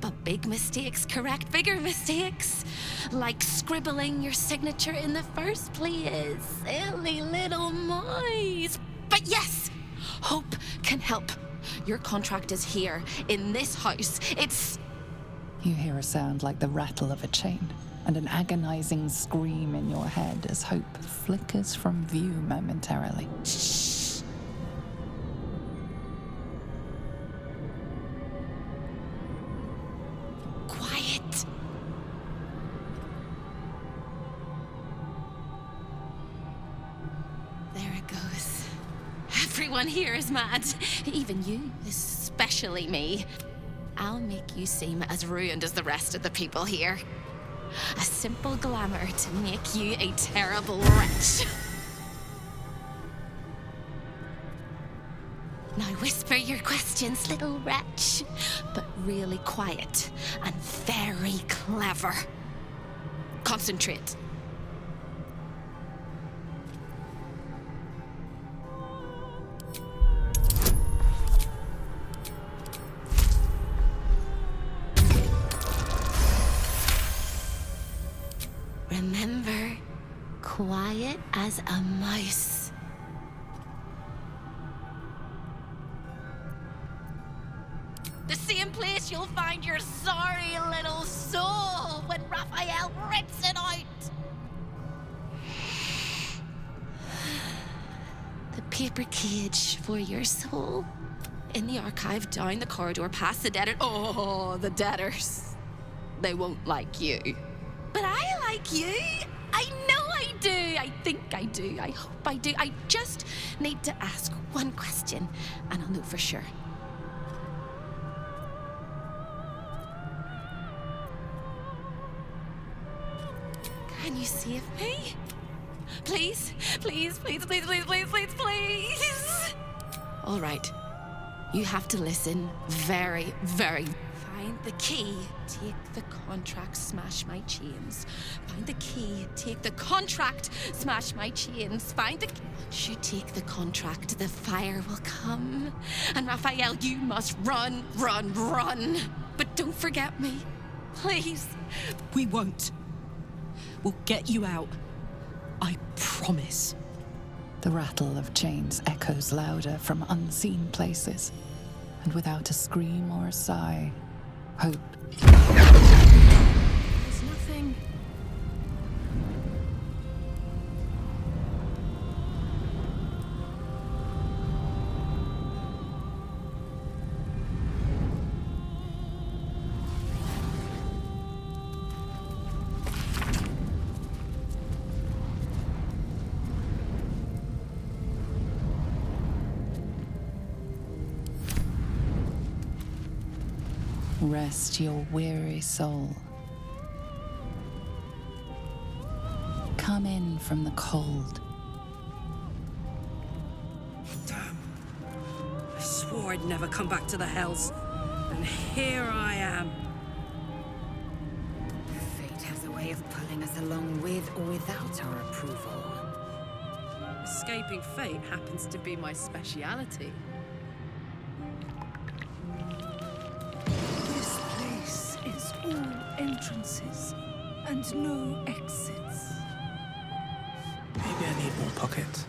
But big mistakes correct bigger mistakes. Like scribbling your signature in the first place. Silly little mice. But yes, hope can help. Your contract is here, in this house. It's... You hear a sound like the rattle of a chain, and an agonizing scream in your head as hope flickers from view momentarily. Shh. Quiet. There it goes. Everyone here is mad. Even you, especially me. I'll make you seem as ruined as the rest of the people here. A simple glamour to make you a terrible wretch. Now whisper your questions, little wretch. But really quiet and very clever. Concentrate. Remember, quiet as a mouse. The same place you'll find your sorry little soul when Raphael rips it out. The paper cage for your soul. In the archive, down the corridor, past the debtor. Oh, the debtors. They won't like you. But I like you. I know I do. I think I do. I hope I do. I just need to ask one question, and I'll know for sure. you save me? Please, please, please, please, please, please, please, please. All right. You have to listen very, very. Find the key, take the contract, smash my chains. Find the key, take the contract, smash my chains. Find the. Once you take the contract, the fire will come. And Raphael, you must run, run, run. But don't forget me, please. We won't. We'll get you out. I promise. The rattle of chains echoes louder from unseen places, and without a scream or a sigh, Hope. There's nothing. Rest your weary soul. Come in from the cold. Damn. I swore I'd never come back to the Hells. And here I am. Fate has a way of pulling us along with or without our approval. Escaping fate happens to be my speciality. This place is all entrances and no exits. Maybe I need more pockets.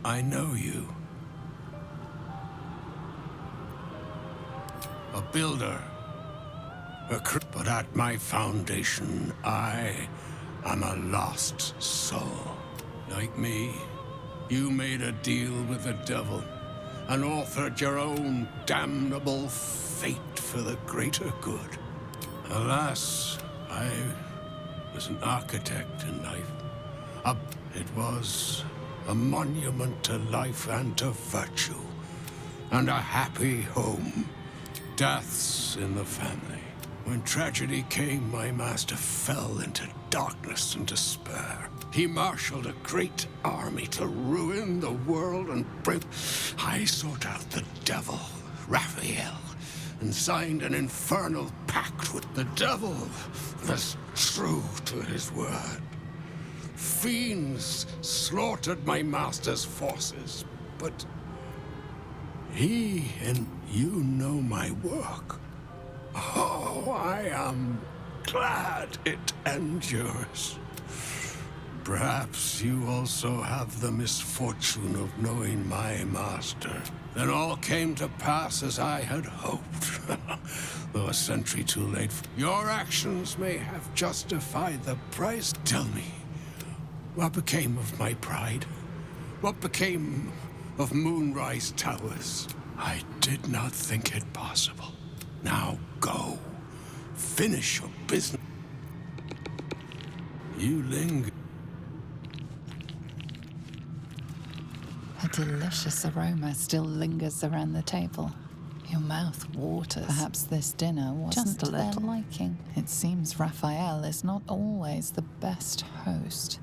I know you. A builder. But at my foundation, I am a lost soul. Like me, you made a deal with the devil and authored your own damnable fate for the greater good. Alas, I was an architect in life. It was a monument to life and to virtue, and a happy home. Deaths in the family. When tragedy came, my master fell into darkness and despair. He marshaled a great army to ruin the world and break. I sought out the devil, Raphael, and signed an infernal pact with the devil. Was true to his word. Fiends slaughtered my master's forces, but he and you know my work. Oh, I am glad it endures. Perhaps you also have the misfortune of knowing my master. Then all came to pass as I had hoped. Though a century too late, your actions may have justified the price. Tell me, what became of my pride? What became of Moonrise Towers? I did not think it possible. Now go. Finish your business. You linger. A delicious aroma still lingers around the table. Your mouth waters. Perhaps this dinner wasn't just to their liking. It seems Raphael is not always the best host.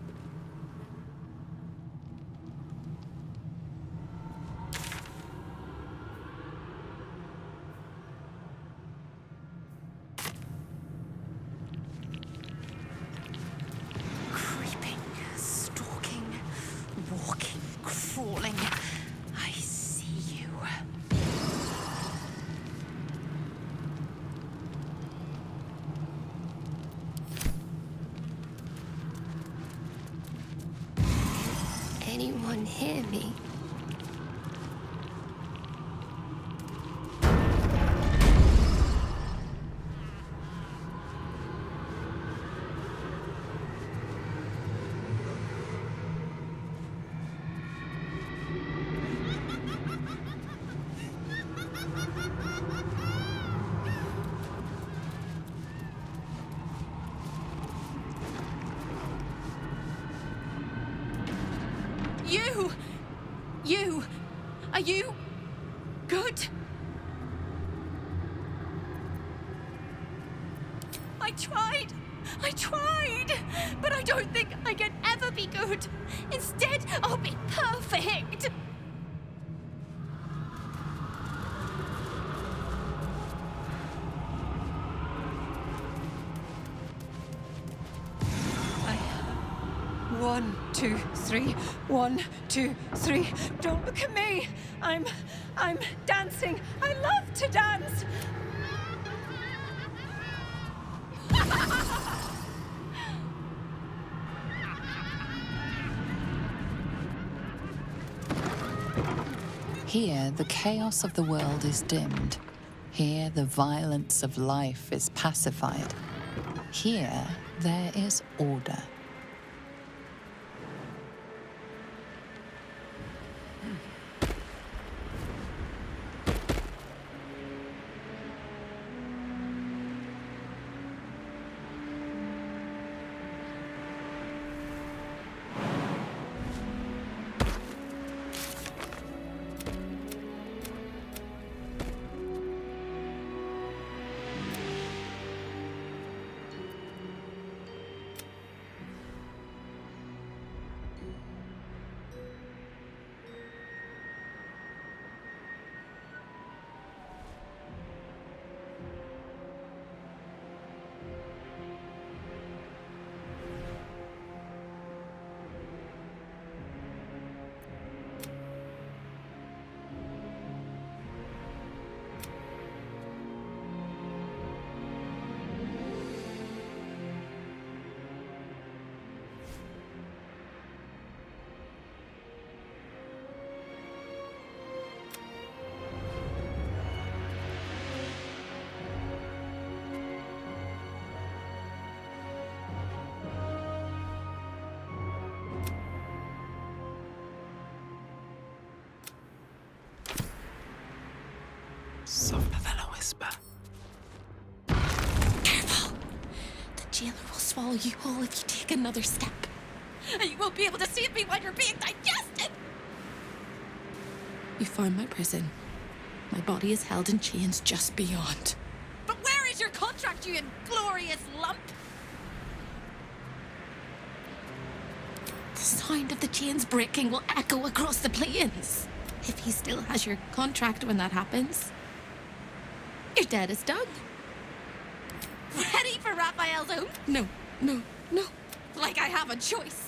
Creeping, stalking, walking, crawling. I see you. Anyone hear me? You! Are you good? I tried! But I don't think I can ever be good. Instead, I'll be perfect! One, two, three. 1, 2, 3. Don't look at me. I'm dancing. I love to dance. Here, the chaos of the world is dimmed. Here, the violence of life is pacified. Here, there is order. Softer than a whisper. Careful! The jailer will swallow you whole if you take another step. And you won't be able to save me while you're being digested! You found my prison. My body is held in chains just beyond. But where is your contract, you inglorious lump? The sound of the chains breaking will echo across the plains. If he still has your contract when that happens, your debt is done. Ready for Raphael's own? No, no, no. Like I have a choice.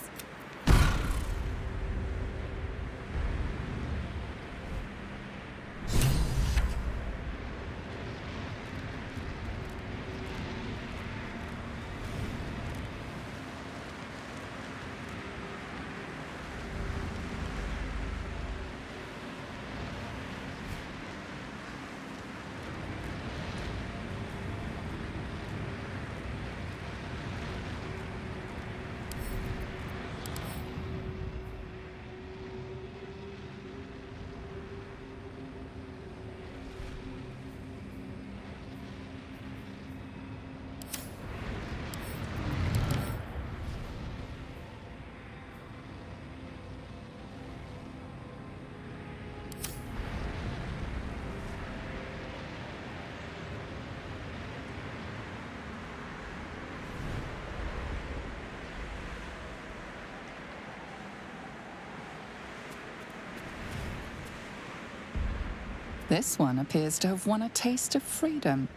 This one appears to have won a taste of freedom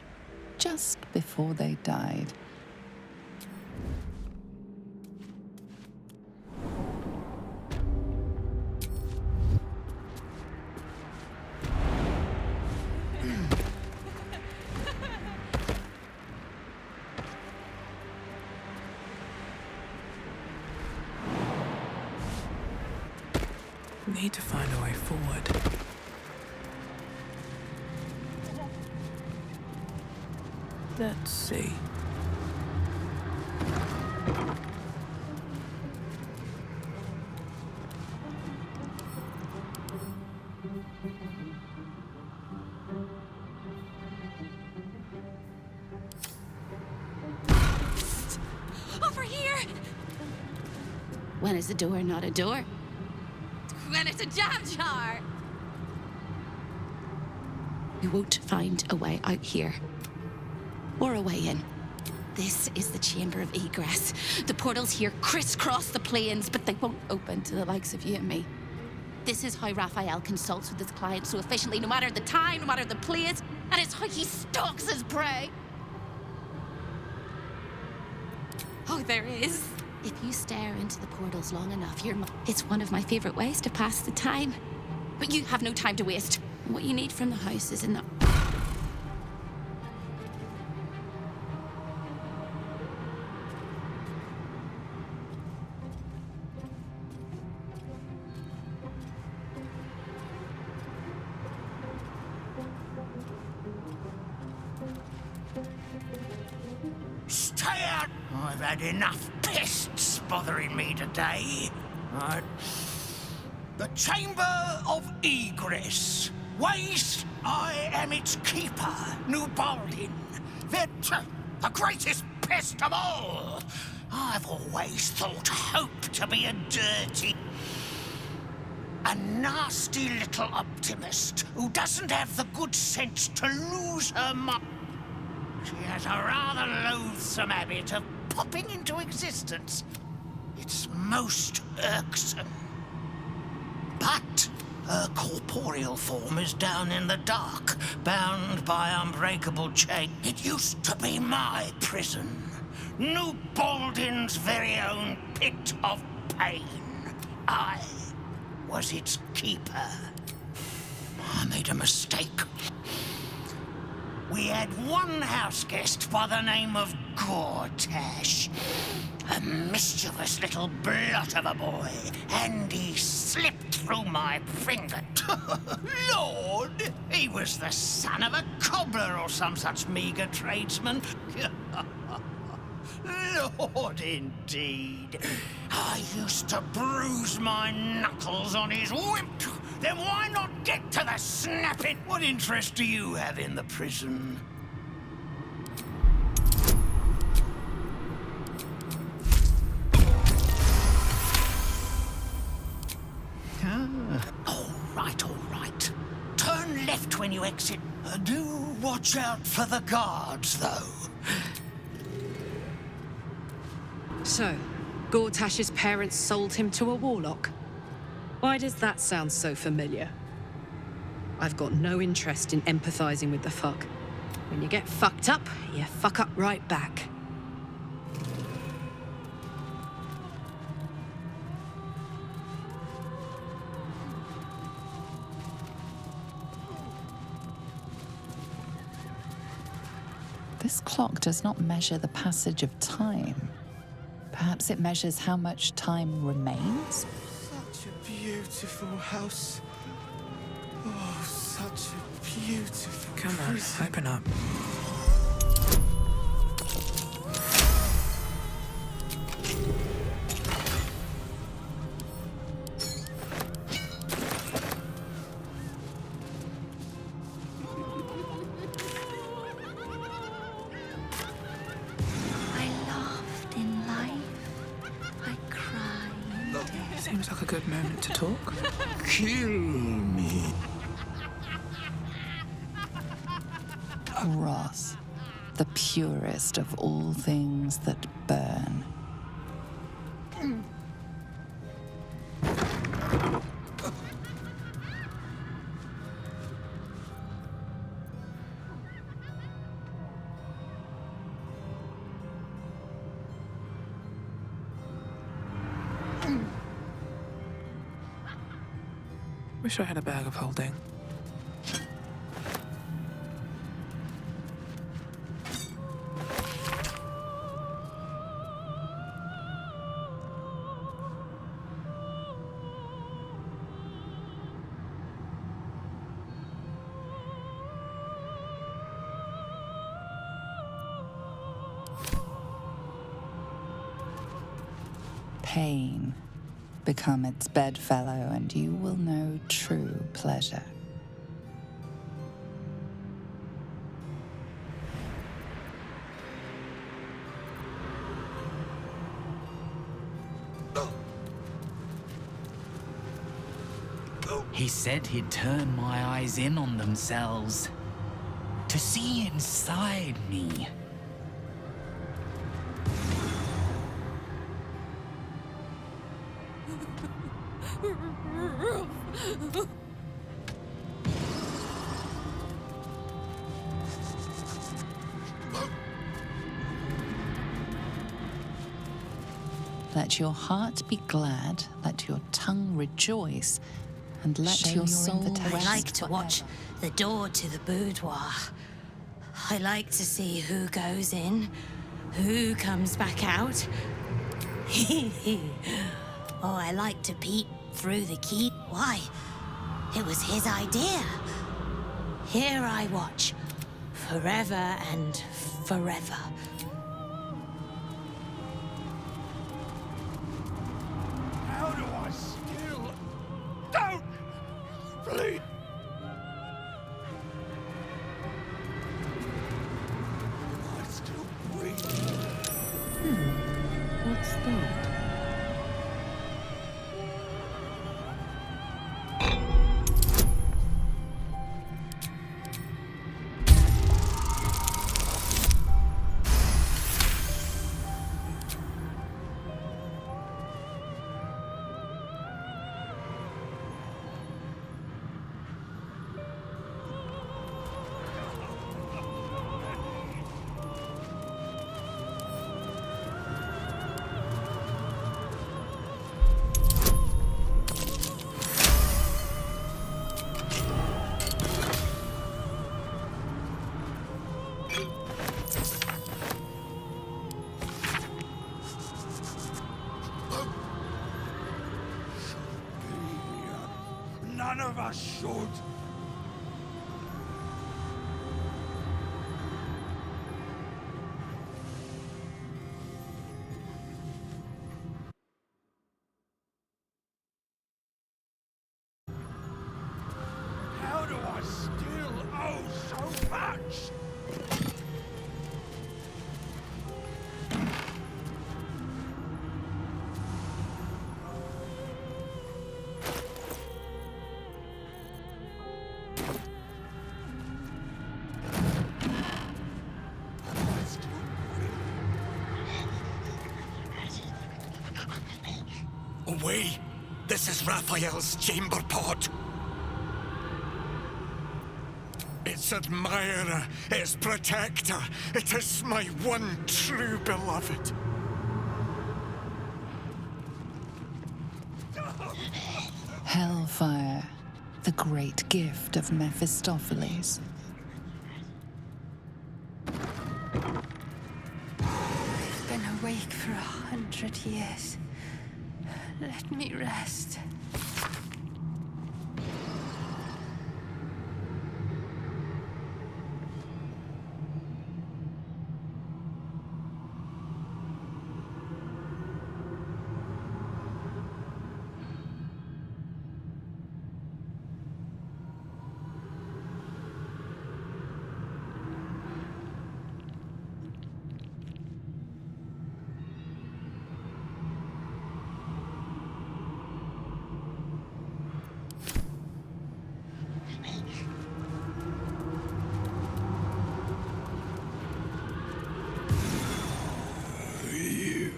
just before they died. Need to find a way forward. Let's see. Over here! When is a door not a door? When it's a jam jar! You won't find a way out here. Or a way in. This is the chamber of egress. The portals here crisscross the planes, but they won't open to the likes of you and me. This is how Raphael consults with his clients so efficiently, no matter the time, no matter the place, and it's how he stalks his prey. Oh, there is. If you stare into the portals long enough, it's one of my favorite ways to pass the time. But you have no time to waste. What you need from the house is in the... Stay out! I've had enough pests bothering me today. Right. The Chamber of Egress. Waste, I am its keeper, New Baldin. The greatest pest of all. I've always thought hope to be a dirty, a nasty little optimist who doesn't have the good sense to lose her mind. She has a rather loathsome habit of popping into existence. It's most irksome. But her corporeal form is down in the dark, bound by unbreakable chain. It used to be my prison. New Baldin's very own pit of pain. I was its keeper. I made a mistake. We had one house guest by the name of Gortash. A mischievous little blot of a boy, and he slipped through my finger. Lord, he was the son of a cobbler or some such meagre tradesman. Lord, indeed. I used to bruise my knuckles on his whip. Then why not get to the snapping? What interest do you have in the prison? All right. Turn left when you exit. Do watch out for the guards, though. So, Gortash's parents sold him to a warlock. Why does that sound so familiar? I've got no interest in empathizing with the fuck. When you get fucked up, you fuck up right back. This clock does not measure the passage of time. Perhaps it measures how much time remains? Such a beautiful house. Oh, such a beautiful Come on, prison. open up. Seems like a good moment to talk. Kill me. Wrath, the purest of all things that burn. Wish I had a bag of holding. Pain. Become its bedfellow, and you will know true pleasure. He said he'd turn my eyes in on themselves. To see inside me. roof. Let your heart be glad, let your tongue rejoice, and let your soul I rest like to forever. watch the door to the boudoir. I like to see who goes in, who comes back out. Oh, I like to peep through the key. Why? It was his idea. Here I watch, forever and forever. How do I still... Don't! Please! I still breathe. What's that? None of us should. How do I still owe so much? Away! This is Raphael's chamber pot. Its admirer, its protector. It is my one true beloved. Hellfire, the great gift of Mephistopheles. I've been awake for 100 years. Let me rest.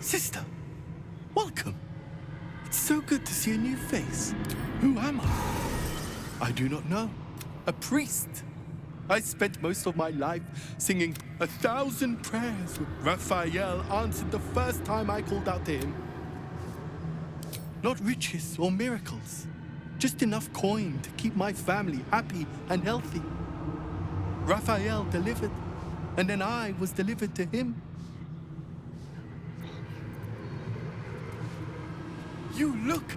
Sister, welcome. It's so good to see a new face. Who am I? I do not know. A priest. I spent most of my life singing 1,000 prayers with Raphael answered the first time I called out to him. Not riches or miracles, just enough coin to keep my family happy and healthy. Raphael delivered, and then I was delivered to him. You look!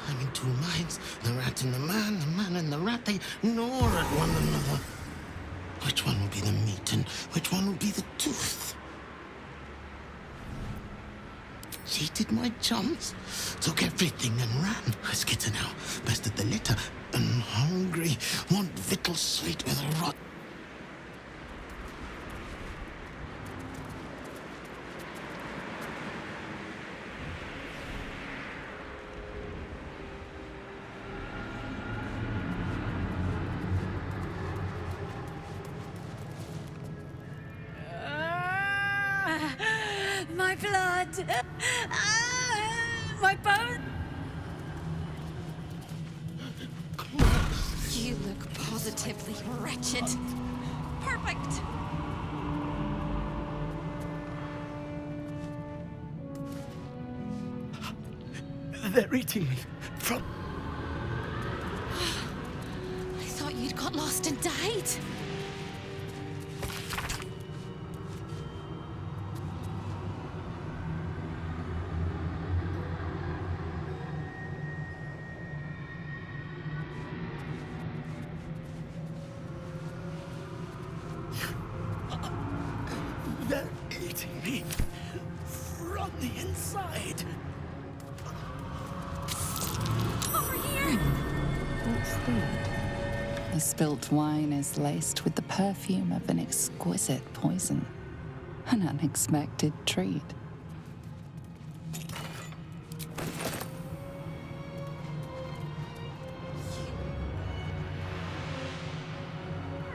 I'm in two minds. The rat and the man and the rat, they gnaw at one another. Which one will be the meat and which one will be the tooth? She did my chums, took everything and ran. I skitter now, bested the litter, and hungry, want victual sweet with a rot. blood! My bone! You look positively wretched. Perfect. They're eating me from... I thought you'd got lost and died. They're eating me from the inside. The spilt wine is laced with the perfume of an exquisite poison. An unexpected treat.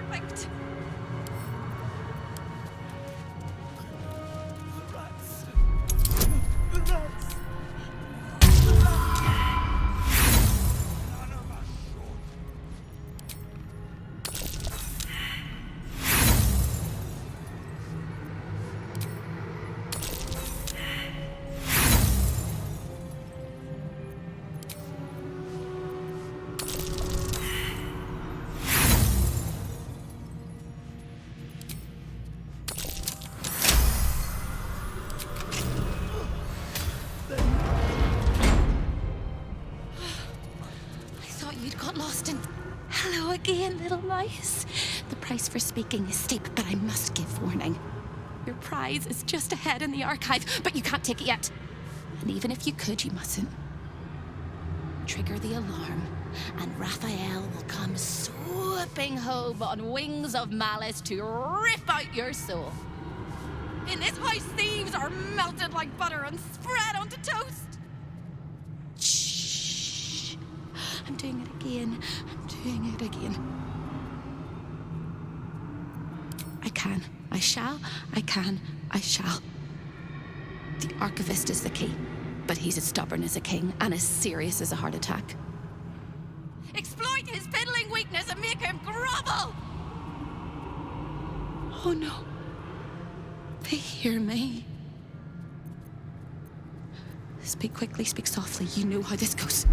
Perfect. You'd got lost in... Hello again, little mice. The price for speaking is steep, but I must give warning. Your prize is just ahead in the archive, but you can't take it yet. And even if you could, you mustn't. Trigger the alarm, and Raphael will come swooping home on wings of malice to rip out your soul. In this house, thieves are melted like butter and spread onto toast. I'm doing it again. I'm doing it again. I can. I shall. I can. I shall. The archivist is the key, but he's as stubborn as a king and as serious as a heart attack. Exploit his fiddling weakness and make him grovel! Oh no. They hear me. Speak quickly, speak softly. You know how this goes.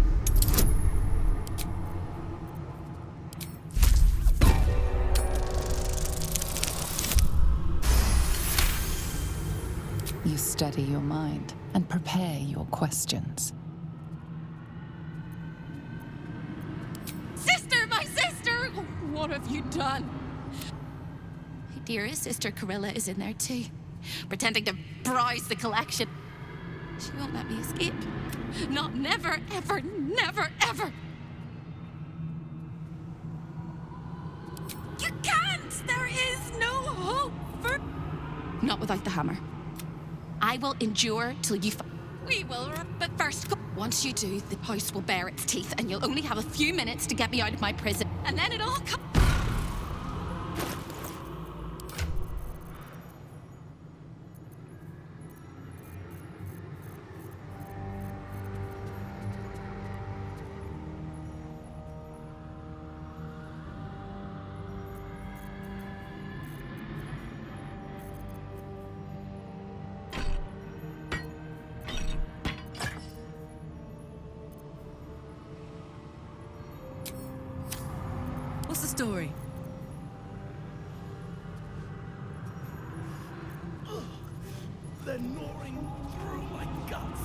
You steady your mind and prepare your questions. Sister, my sister! What have you done? My dearest sister Carilla is in there too, pretending to browse the collection. She won't let me escape. Not never, ever, never, ever. You can't! There is no hope for... Not without the hammer. I will endure till you... We will, but first... Once you do, the house will bare its teeth, and you'll only have a few minutes to get me out of my prison. And then it all comes... What's the story? They're gnawing through my guts.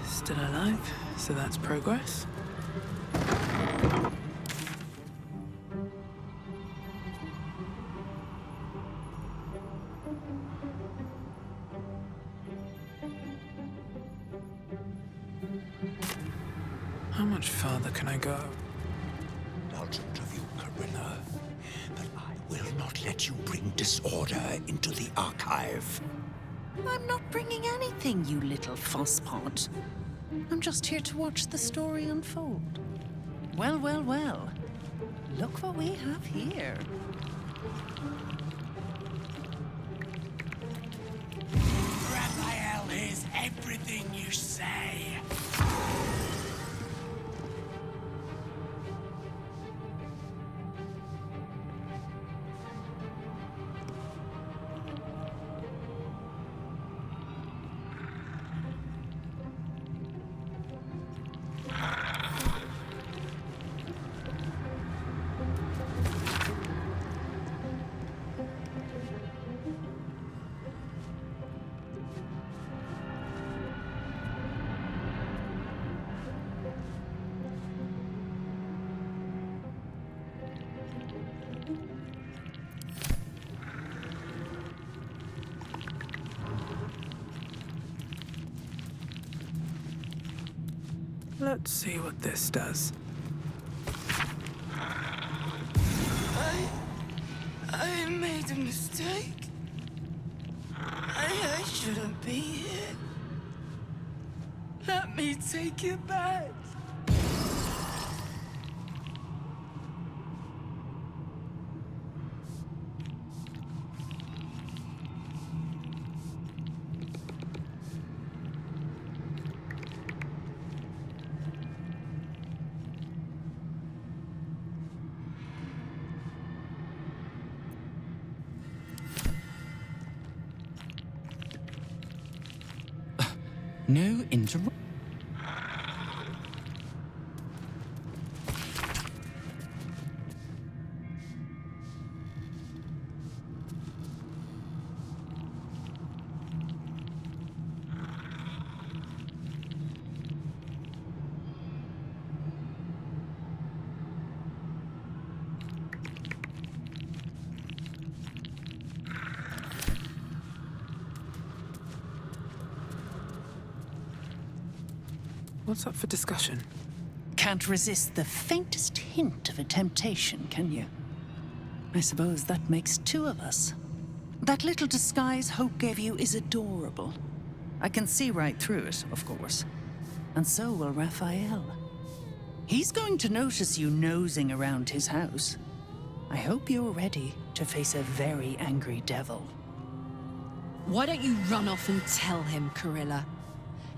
Still alive, so that's progress. How much farther can I go? Indulgent of you, Carilla, but I will not let you bring disorder into the archive. I'm not bringing anything, you little fusspot. I'm just here to watch the story unfold. Well, well, well. Look what we have here. Raphael is say? Let's see what this does. I made a mistake. I shouldn't be here. Let me take it back. No interrupt. What's up for discussion? Can't resist the faintest hint of a temptation, can you? I suppose that makes two of us. That little disguise Hope gave you is adorable. I can see right through it, of course. And so will Raphael. He's going to notice you nosing around his house. I hope you're ready to face a very angry devil. Why don't you run off and tell him, Corilla?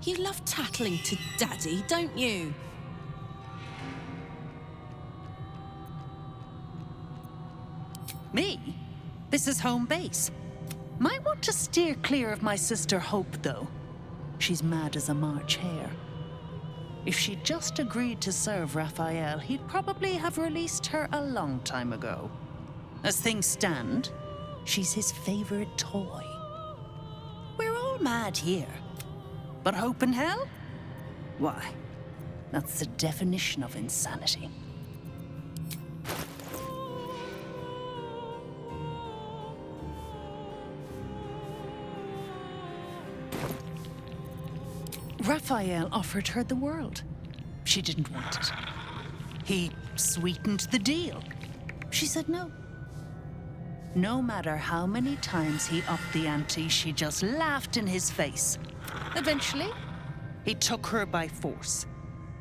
You love tattling to Daddy, don't you? Me? This is home base. Might want to steer clear of my sister Hope, though. She's mad as a March hare. If she'd just agreed to serve Raphael, he'd probably have released her a long time ago. As things stand, she's his favorite toy. We're all mad here. But Hope and hell? Why, that's the definition of insanity. Raphael offered her the world. She didn't want it. He sweetened the deal. She said no. No matter how many times he upped the ante, she just laughed in his face. Eventually, he took her by force,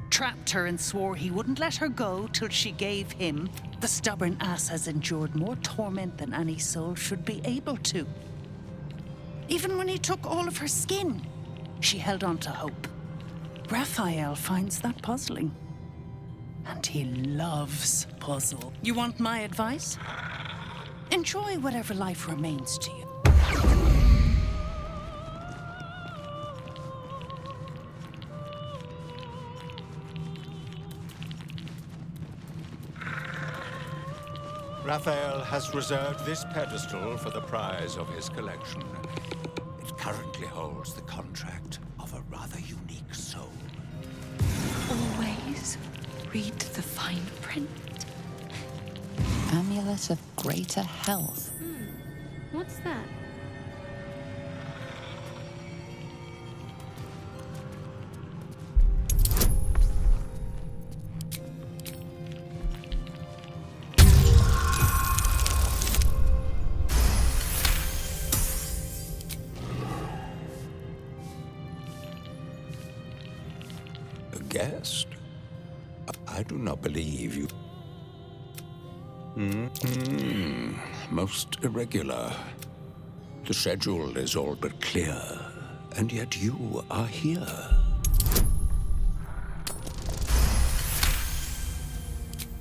trapped her and swore he wouldn't let her go till she gave him. The stubborn ass has endured more torment than any soul should be able to. Even when he took all of her skin, she held on to hope. Raphael finds that puzzling. And he loves puzzle. You want my advice? Enjoy whatever life remains to you. Raphael has reserved this pedestal for the prize of his collection. It currently holds the contract of a rather unique soul. Always read the fine print. Amulet of Greater Health. What's that? A guest? I do not believe you. Most irregular. The schedule is all but clear, and yet you are here.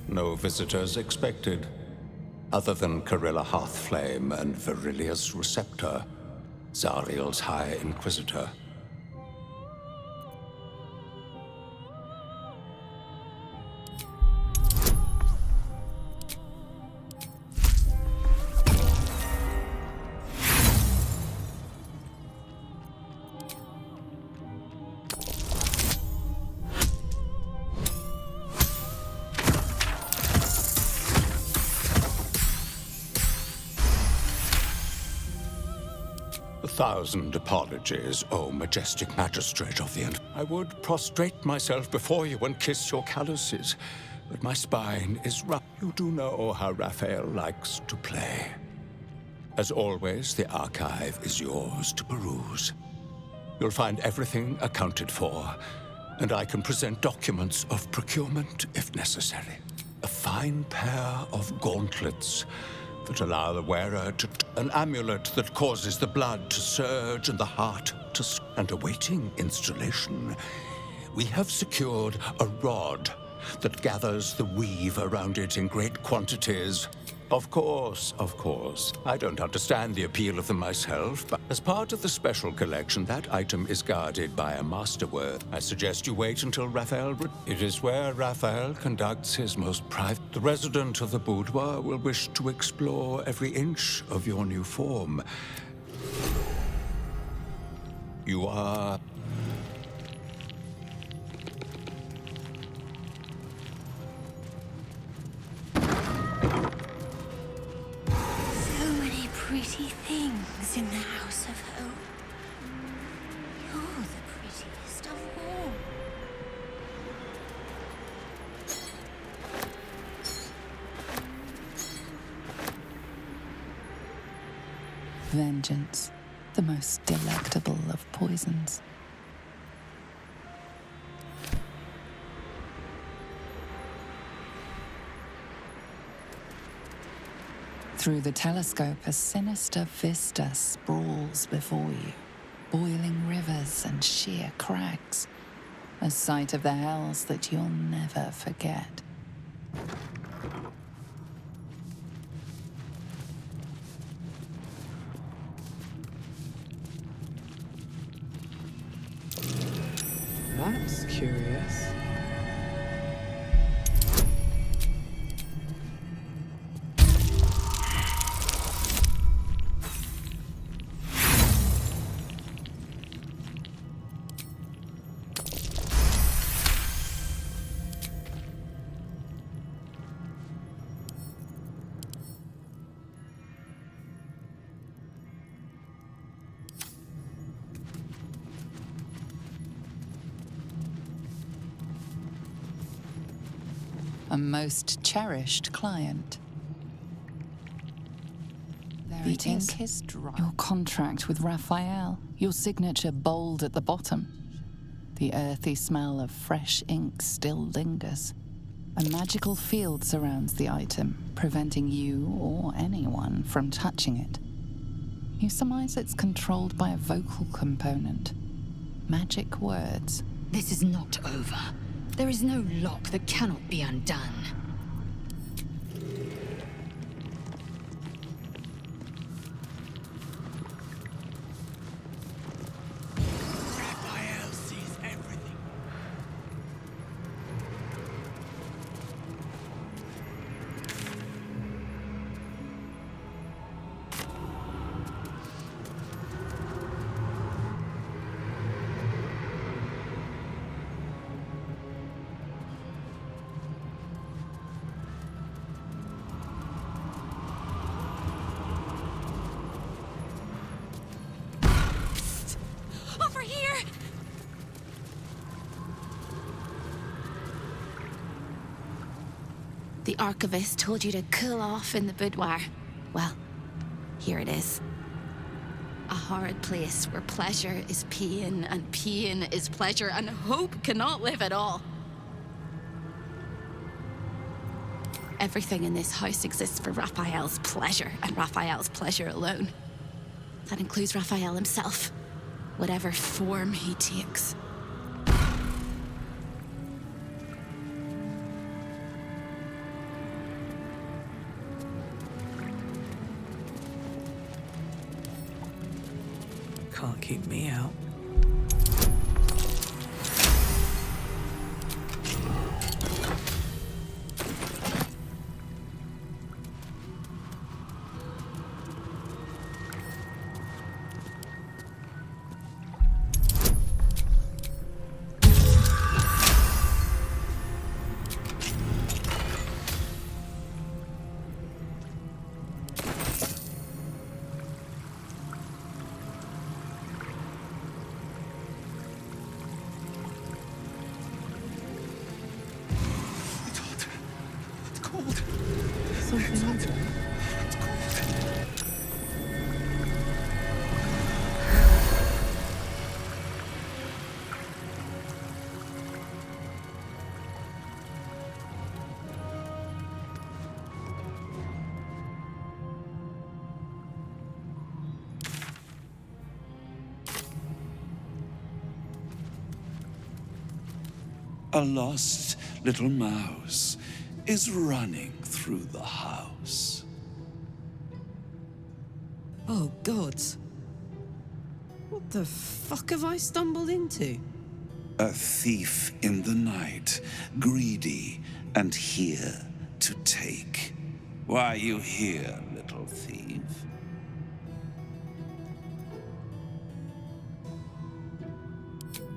No visitors expected, other than Carilla Hearthflame and Verilius Receptor, Zariel's High Inquisitor. A thousand apologies, O majestic magistrate of the end. I would prostrate myself before you and kiss your calluses, but my spine is rough. You do know how Raphael likes to play. As always, the archive is yours to peruse. You'll find everything accounted for, and I can present documents of procurement if necessary. A fine pair of gauntlets that allow the wearer to... An amulet that causes the blood to surge and the heart to... And awaiting installation, we have secured a rod that gathers the weave around it in great quantities. Of course. I don't understand the appeal of them myself, but as part of the special collection, that item is guarded by a masterwork. I suggest you wait until Raphael... It is where Raphael conducts his most private... The resident of the boudoir will wish to explore every inch of your new form. You are... Pretty things in the House of Hope. You're the prettiest of all. Vengeance, the most delectable of poisons. Through the telescope, a sinister vista sprawls before you. Boiling rivers and sheer crags. A sight of the hells that you'll never forget. That's curious. A most cherished client. The ink is dry. Your contract with Raphael, your signature bold at the bottom. The earthy smell of fresh ink still lingers. A magical field surrounds the item, preventing you or anyone from touching it. You surmise it's controlled by a vocal component. Magic words. This is not over. There is no lock that cannot be undone. Raphael sees everything. Over here! The archivist told you to cool off in the boudoir. Well, here it is. A horrid place where pleasure is pain, and pain is pleasure, and hope cannot live at all. Everything in this house exists for Raphael's pleasure, and Raphael's pleasure alone. That includes Raphael himself, whatever form he takes. keep me out. A lost little mouse is running through the house. Oh, gods. What the fuck have I stumbled into? A thief in the night, greedy and here to take. Why are you here, little thief?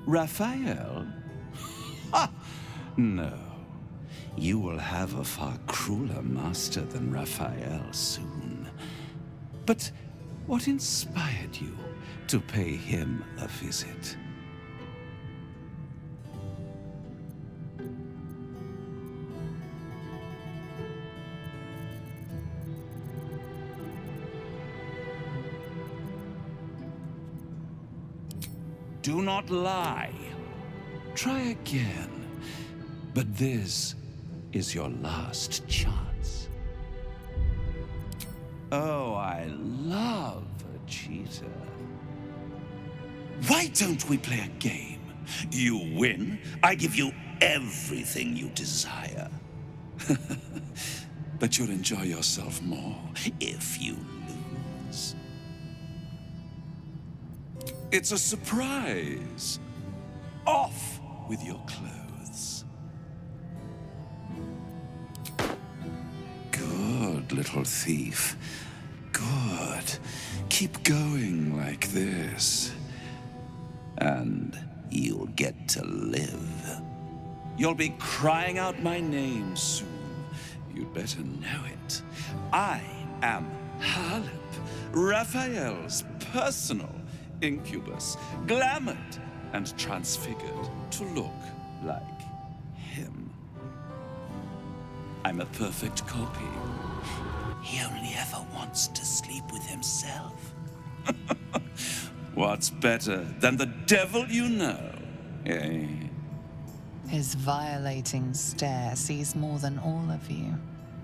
Raphael? Ha! No. You will have a far crueler master than Raphael soon. But what inspired you to pay him a visit? Do not lie. Try again. But this is your last chance. Oh, I love a cheater. Why don't we play a game? You win, I give you everything you desire. But you'll enjoy yourself more if you lose. It's a surprise. Off with your clothes. Good, little thief. Good. Keep going like this. And you'll get to live. You'll be crying out my name soon. You'd better know it. I am Halep, Raphael's personal incubus, glamored and transfigured to look like him. I'm a perfect copy. He only ever wants to sleep with himself. What's better than the devil you know, eh? His violating stare sees more than all of you.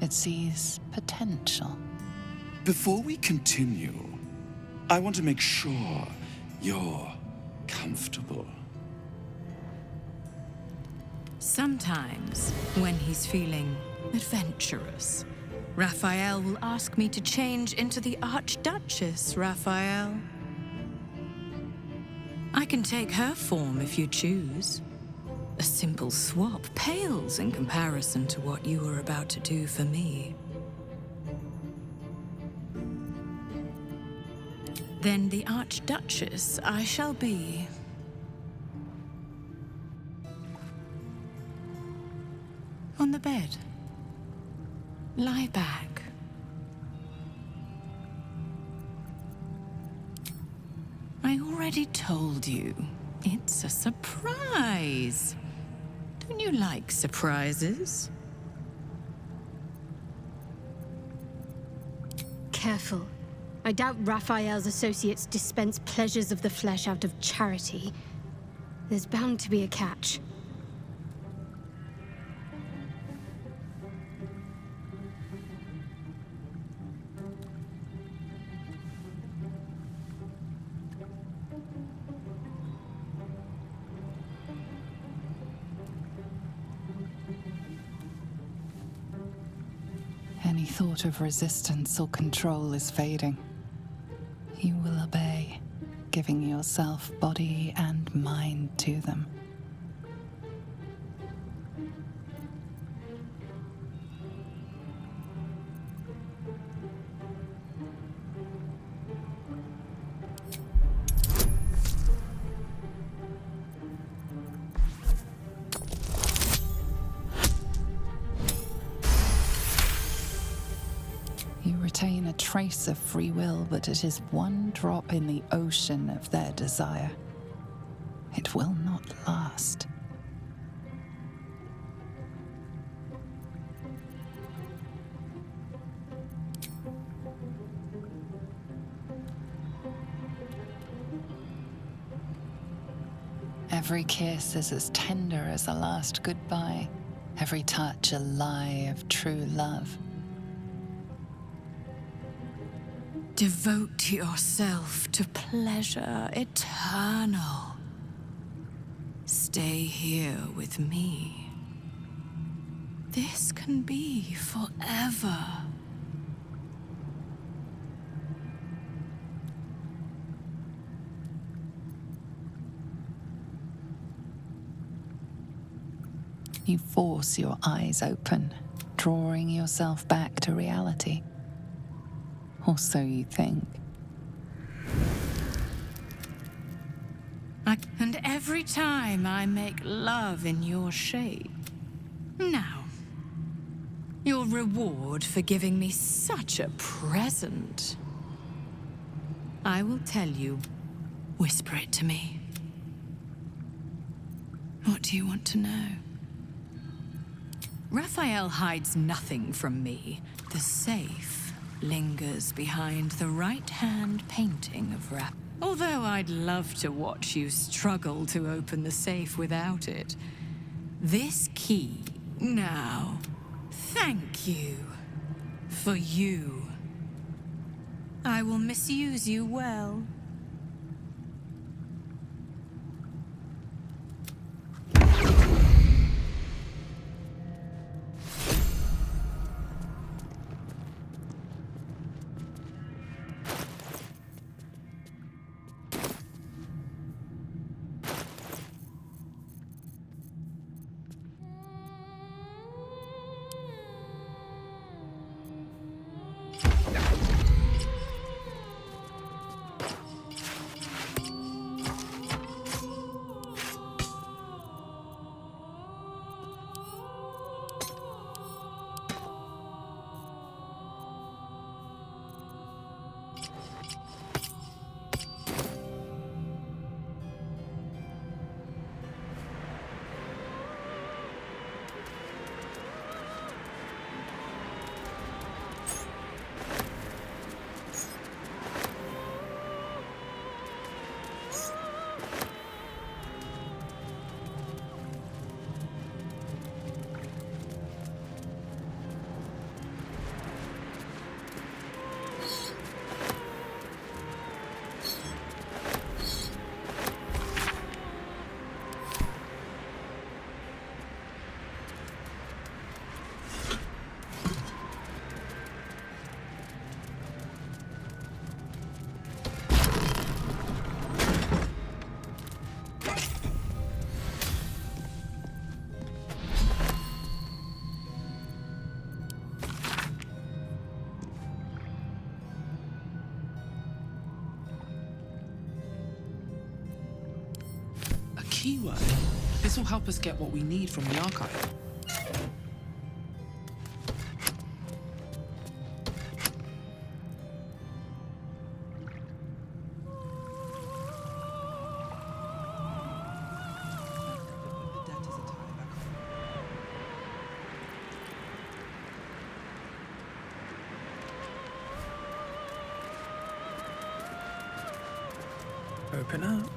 It sees potential. Before we continue, I want to make sure you're comfortable. Sometimes, when he's feeling adventurous, Raphael will ask me to change into the Archduchess, Raphael. I can take her form if you choose. A simple swap pales in comparison to what you are about to do for me. Then the Archduchess I shall be. On the bed. Lie back. I already told you. It's a surprise. Don't you like surprises? Careful. I doubt Raphael's associates dispense pleasures of the flesh out of charity. There's bound to be a catch. Any thought of resistance or control is fading. You will obey, giving yourself body and mind to them. You retain a trace of free will, but it is one drop in the ocean of their desire. It will not last. Every kiss is as tender as a last goodbye, every touch a lie of true love. Devote yourself to pleasure eternal. Stay here with me. This can be forever. You force your eyes open, drawing yourself back to reality. Or so you think. And every time I make love in your shape. Now, your reward for giving me such a present. I will tell you. Whisper it to me. What do you want to know? Raphael hides nothing from me. The safe lingers behind the right-hand painting of Raphael. Although I'd love to watch you struggle to open the safe without it. This key, now, thank you. For you. I will misuse you well. Keyword. This will help us get what we need from the archive. Open up.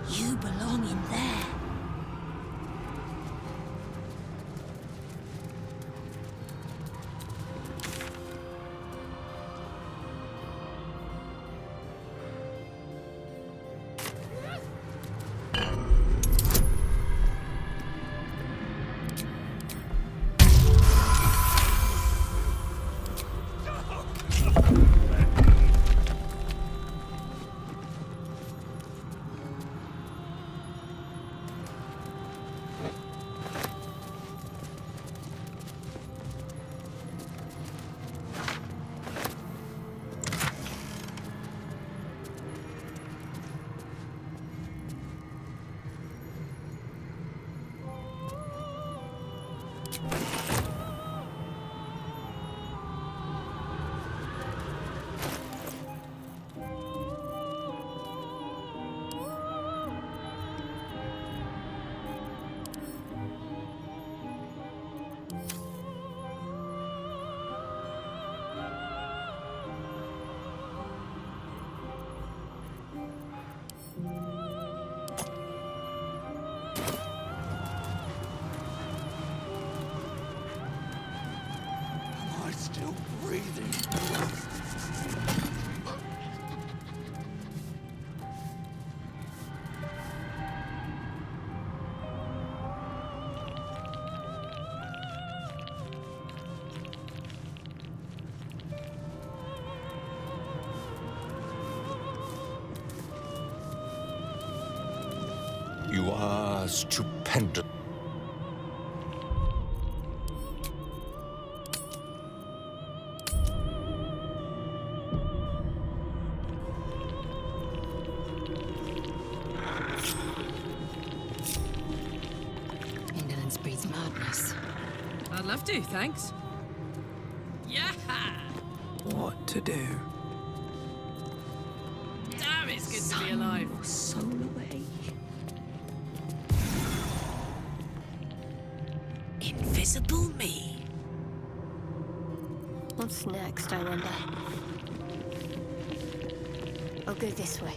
You belong in there. are stupendous. Indolence breeds madness. I'd love to, thanks. Yeah! What to do? Damn, it's good to be alive. Soul away. Invisible me. What's next, I wonder? I'll go this way.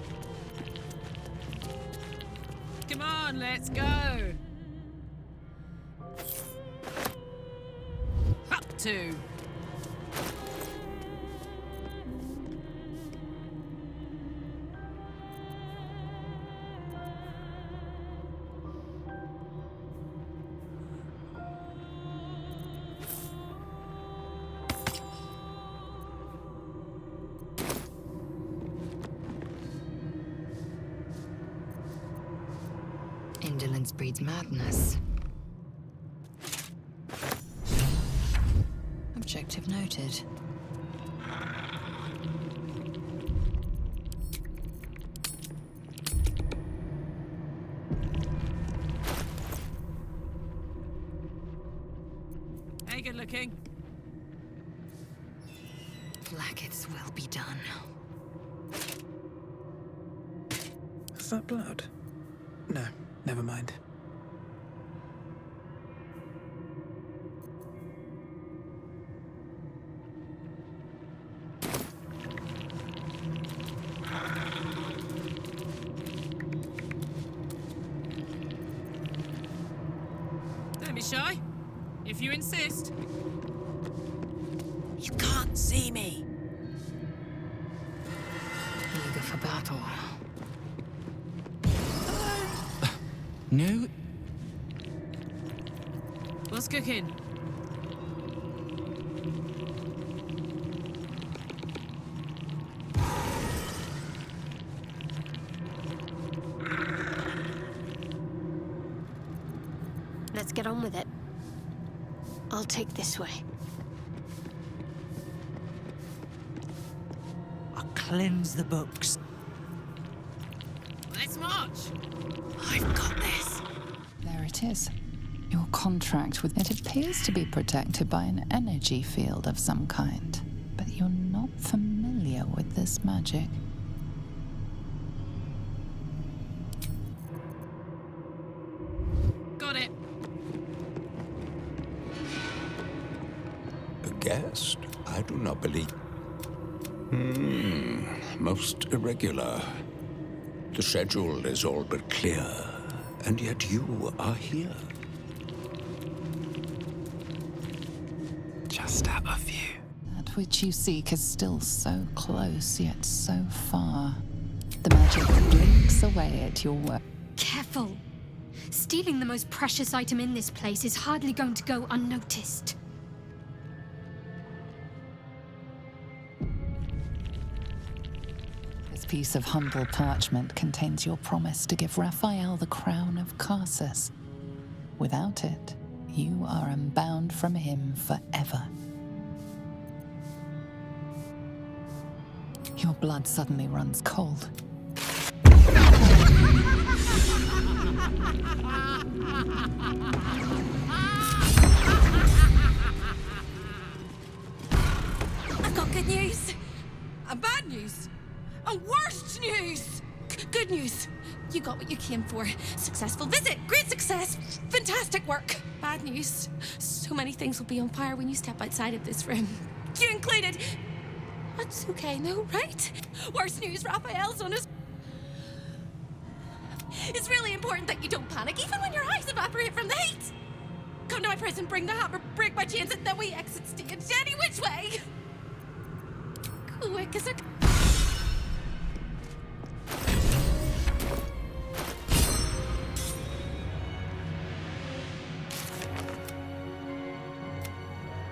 Come on, let's go. Up to. Indolence breeds madness. Objective noted. Hey, good looking. Blackets will be done. Is that blood? No, never mind. Don't be shy. If you insist. You can't see me. Eager for battle. No. What's cooking? Let's get on with it. I'll take this way. I'll cleanse the books. Let's march. I've got this. There it is. Your contract with it appears to be protected by an energy field of some kind, but you're not familiar with this magic. Got it. A guest? I do not believe. Most irregular. The schedule is all but clear, and yet you are here. Just out of view. That which you seek is still so close, yet so far. The magic blinks away at your work. Careful! Stealing the most precious item in this place is hardly going to go unnoticed. This piece of humble parchment contains your promise to give Raphael the crown of Carsus. Without it, you are unbound from him forever. Your blood suddenly runs cold. I've got good news. And bad news. And worst news. Good news. You got what you came for. Successful visit. Great success. Fantastic work. Bad news. So many things will be on fire when you step outside of this room. You included. That's okay, no, right? Worst news, Raphael's on his... It's really important that you don't panic, even when your eyes evaporate from the heat. Come to my prison, bring the hammer, break my chains, and then we exit stage any which way. Quick as a...